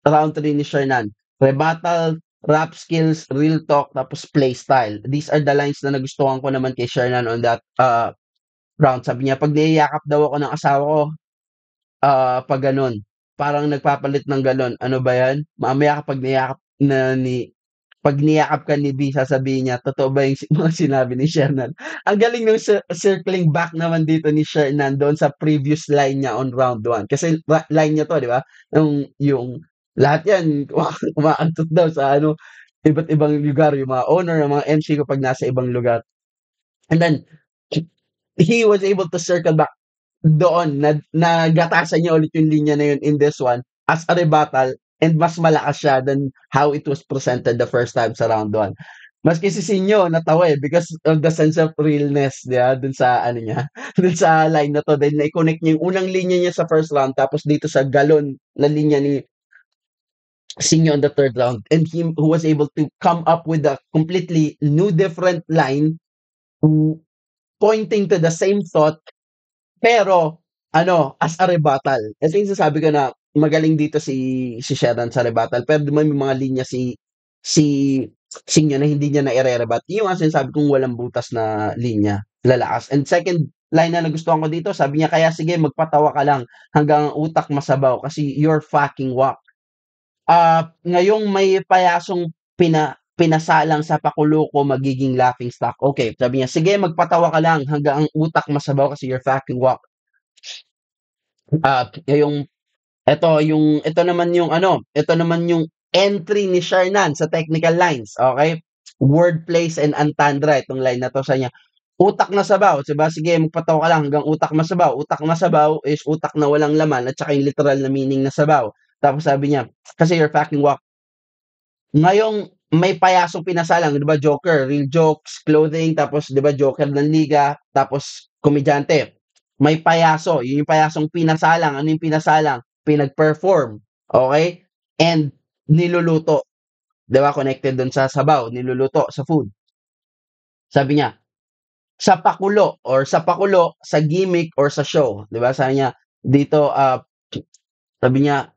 round 3 ni Shernan. Rebuttal, rap skills, real talk, tapos play style. These are the lines na nagustuhan ko naman kay Shernan on that round. Sabi niya, pag niyayakap daw ako ng asawa ko, 'pag gano'n, parang nagpapalit ng galon, ano ba 'yan? Mamaya kapag niyakap na ni 'pag niyakap ka ni B sasabihin niya, "Totoo ba yung mga sinabi ni Shernan?" Ang galing nung circling back naman dito ni Shernan doon sa previous line niya on round 1 kasi line niya 'to, 'di ba? Yung lahat 'yan umaantot daw sa ano, iba't ibang lugar, yung mga owner, yung mga MC kapag nasa ibang lugar. And then, he was able to circle back doon, nagatasan niya ulit yung linya na yun in this one as a rebuttal and mas malakas siya than how it was presented the first time sa round 1. Maski si Sinyo natawa, because of the sense of realness, 'di ba, dun sa ano niya, dun sa line na 'to, then nai-connect niya yung unang linya niya sa first round tapos dito sa galon na linya ni Sinyo on the third round, and him who was able to come up with a completely new different line, w pointing to the same thought pero ano, as a rebuttal. Ito yung sinasabi ko na magaling dito si Sheran sa rebuttal, pero may mga linya si Sinyo na hindi niya naire-rebut. Yung nga sinasabi kong walang butas na linya, lalakas. And second line na nagustuhan ko dito, sabi niya, "Kaya sige magpatawa ka lang hanggang ang utak masabaw kasi you're fucking whack." Ngayong may payasong pinasalang sa pakulo ko magiging laughing stock. Okay, sabi niya, "Sige magpatawa ka lang hanggang ang utak masabaw kasi you're fucking whack." Yung ito naman yung entry ni Shernan sa technical lines, okay? Word plays and entendre itong line na 'to, sabi niya, "Utak na sabaw." 'Di ba, "Sige magpatawa ka lang hanggang utak masabaw." Utak na sabaw is utak na walang laman at saka yung literal na meaning na sabaw. Tapos sabi niya, "Kasi you're fucking whack." Ngayong may payasong pinasalang, 'di ba, Joker, real jokes, clothing, tapos 'di ba Joker ng liga, tapos komedyante. May payaso, yun yung payasong pinasalang. Ano yung pinasalang? Pinag-perform, okay? And niluluto, 'di ba, connected dun sa sabaw, niluluto sa food. Sabi niya, sa pakulo, sa gimmick or sa show, 'di ba? Sabi niya dito, sabi niya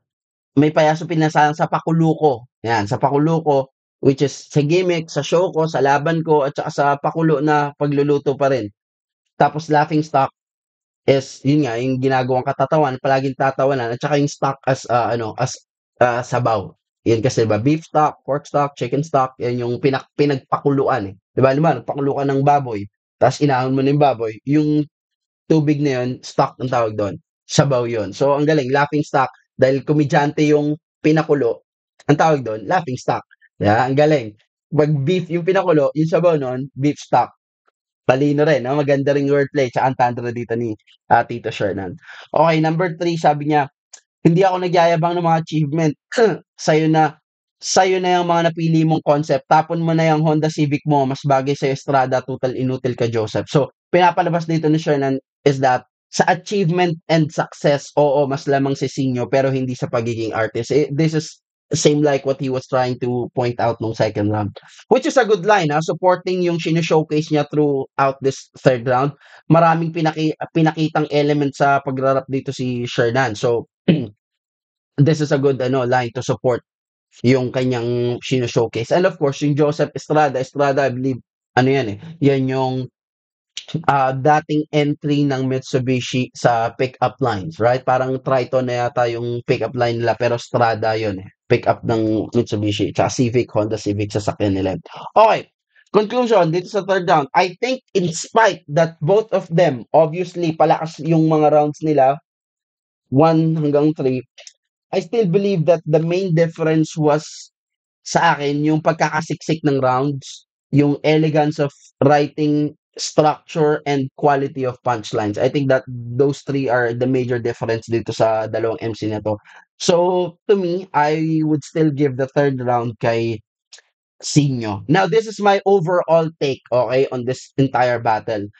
may payaso pinasalang sa pakulo ko, 'yan, sa pakulo ko, which is sa gimmick, sa show ko, sa laban ko, at saka sa pakulo na pagluluto pa rin. Tapos laughing stock is yun nga, yung ginagawang katatawan, palaging tatawanan, at saka yung stock as, sabaw. Yun kasi 'di ba, beef stock, pork stock, chicken stock, yan yung pinagpakuluan, eh. 'Di ba, halimbawa nagpakulo ka ng baboy, ta's inahon mo na yung baboy, yung tubig na yun, stock ang tawag dun, sabaw yun. So, ang galing, laughing stock, dahil komedyante yung pinakulo, ang tawag dun, laughing stock. 'Di ba, ang galing. 'Pag beef yung pinakulo, yung sabaw nun, beef stock. Talino rin 'no, maganda ring wordplay tsaka entendre dito ni, Tito Shernan. Okay, number 3 sabi niya, "Hindi ako nagyayabang ng mga achievement. Sa'yo na sa'yo na yang mga napili mong concept. Tapon mo na yang Honda Civic mo, mas bagay sa'yo Estrada, tutal inutil ka Joseph." So, pinapalabas dito ni Shernan is that sa achievement and success, oo, mas lamang si Sinyo pero hindi sa pagiging artist. This is same like what he was trying to point out nung second round. Which is a good line, supporting yung showcase niya throughout this third round. Maraming pinakitang element sa pagrarap dito si Shernan. So, this is a good line to support yung kanyang showcase. And of course, yung Joseph Estrada, I believe, ano yan yan yung dating entry ng Mitsubishi sa pickup lines, right? Parang Triton na yata yung pickup line nila pero Strada yun, pickup ng Mitsubishi tsaka Civic, Honda Civic sasakyan nila. Okay, conclusion dito sa third round. I think in spite that both of them, obviously palakas yung mga rounds nila, 1 hanggang 3, I still believe that the main difference was sa akin yung pagkakasiksik ng rounds, yung elegance of writing, structure, and quality of punchlines. I think that those 3 are the major difference dito sa dalawang MC na 'to. So, to me, I would still give the third round kay Sinyo. Now, this is my overall take, okay, on this entire battle.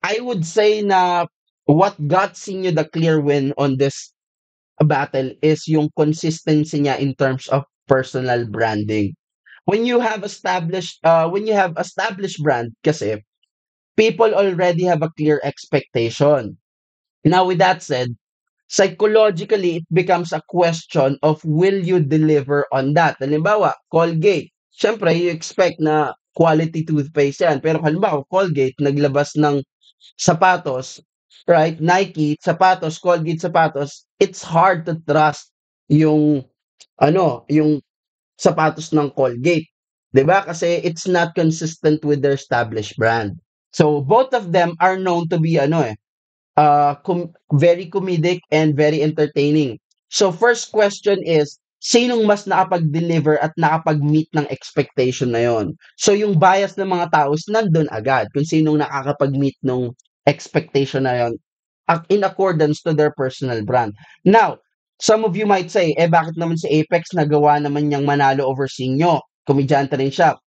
I would say na what got Sinyo the clear win on this battle is yung consistency niya in terms of personal branding. When you have established brand kasi, people already have a clear expectation. Now, with that said, psychologically, it becomes a question of will you deliver on that? Halimbawa, Colgate. Siyempre, you expect na quality toothpaste yan. Pero halimbawa, Colgate, naglabas ng sapatos right? Nike, sapatos, Colgate, sapatos, it's hard to trust yung yung sapatos ng Colgate, 'di ba? Kasi it's not consistent with their established brand. So both of them are known to be very comedic and very entertaining. So first question is, sinong mas nakapag-deliver at nakapag-meet ng expectation na yon? So yung bias ng mga tao is nandun agad kung sinong nakakapag-meet ng expectation na yon in accordance to their personal brand. Now, some of you might say, bakit naman si Apex nagawa naman niyang manalo over Sinyo? Komedyante rin siya.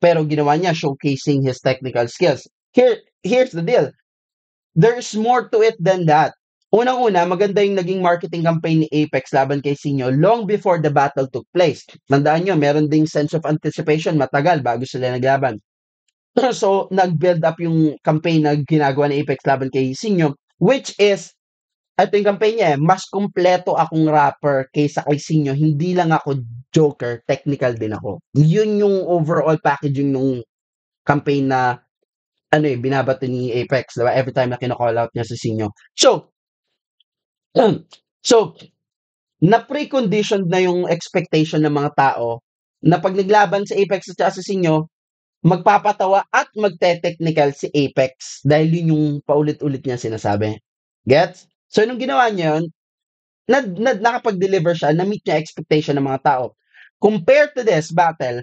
Pero ginawa niya showcasing his technical skills. Here's the deal. There's more to it than that. Unang-una, maganda yung naging marketing campaign ni Apex laban kay Sinyo long before the battle took place. Tandaan nyo, meron ding sense of anticipation matagal bago sila naglaban. So, nag-build up yung campaign na ginagawa ni Apex laban kay Sinyo, which is, ito yung campaign niya mas kumpleto akong rapper kaysa kay Sinyo. Hindi lang ako joker, technical din ako. Yun yung overall packaging nung campaign na binabato ni Apex, diba? Every time na kino-call out niya si Sinyo. So, na preconditioned na yung expectation ng mga tao na pag naglaban si Apex at si Sinyo, magpapatawa at magte-technical si Apex dahil yun yung paulit-ulit niya sinasabi. Gets? So, nung ginawa niya yun, nakapag-deliver siya, na-meet niya expectation ng mga tao. Compared to this battle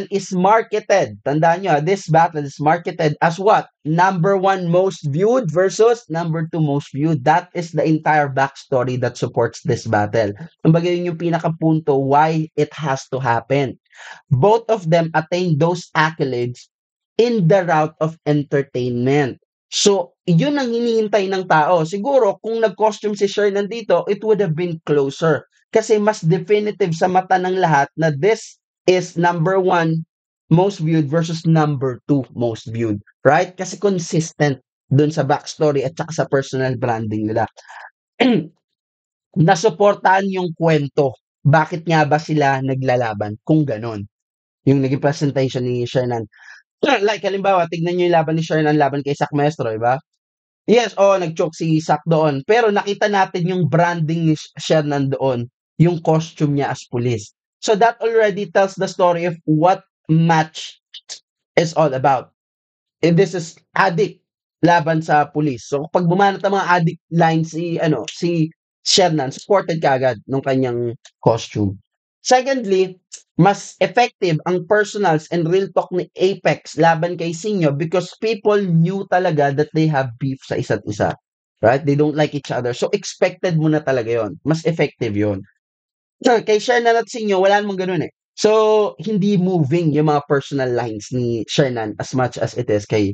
is marketed. Tandaan nyo, this battle is marketed as what? Number 1 most viewed versus number 2 most viewed. That is the entire backstory that supports this battle. Kumbaga yun yung pinakapunto why it has to happen. Both of them attain those accolades in the route of entertainment. So, yun ang hinihintay ng tao. Siguro, kung nag-costume si Shernan dito, it would have been closer. Kasi mas definitive sa mata ng lahat na this is number 1 most viewed versus number 2 most viewed. Right? Kasi consistent dun sa backstory at saka sa personal branding nila. Nasuportahan yung kwento. Bakit nga ba sila naglalaban? Kung ganon. Yung naging presentation ni Shernan. Like, halimbawa, tignan nyo yung laban ni Shernan laban kay Zack Maestro, diba? Yes, nag-choke si Zack doon. Pero nakita natin yung branding ni Shernan doon. Yung costume niya as police. So that already tells the story of what match is all about. And this is addict laban sa police. So pag bumanat ang mga addict lines si Shernan, supported kagad nung kanyang costume. Secondly, mas effective ang personals and real talk ni Apex laban kay Sinyo because people knew talaga that they have beef sa isa't isa. Right? They don't like each other. So expected mo na talaga yon. Mas effective yon. Kay Shernan at Sinyo, wala namang ganun eh. So, hindi moving yung mga personal lines ni Shernan as much as it is kay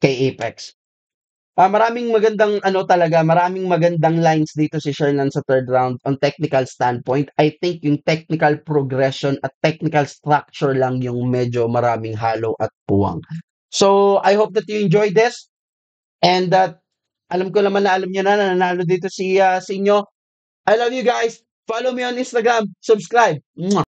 Apex. Maraming magandang lines dito si Shernan sa third round on technical standpoint. I think yung technical progression at technical structure lang yung medyo maraming halo at puwang. So, I hope that you enjoyed this and that alam ko naman na alam niyo na nanalo dito si Sinyo. I love you guys. Follow me on Instagram. Subscribe. Mwah.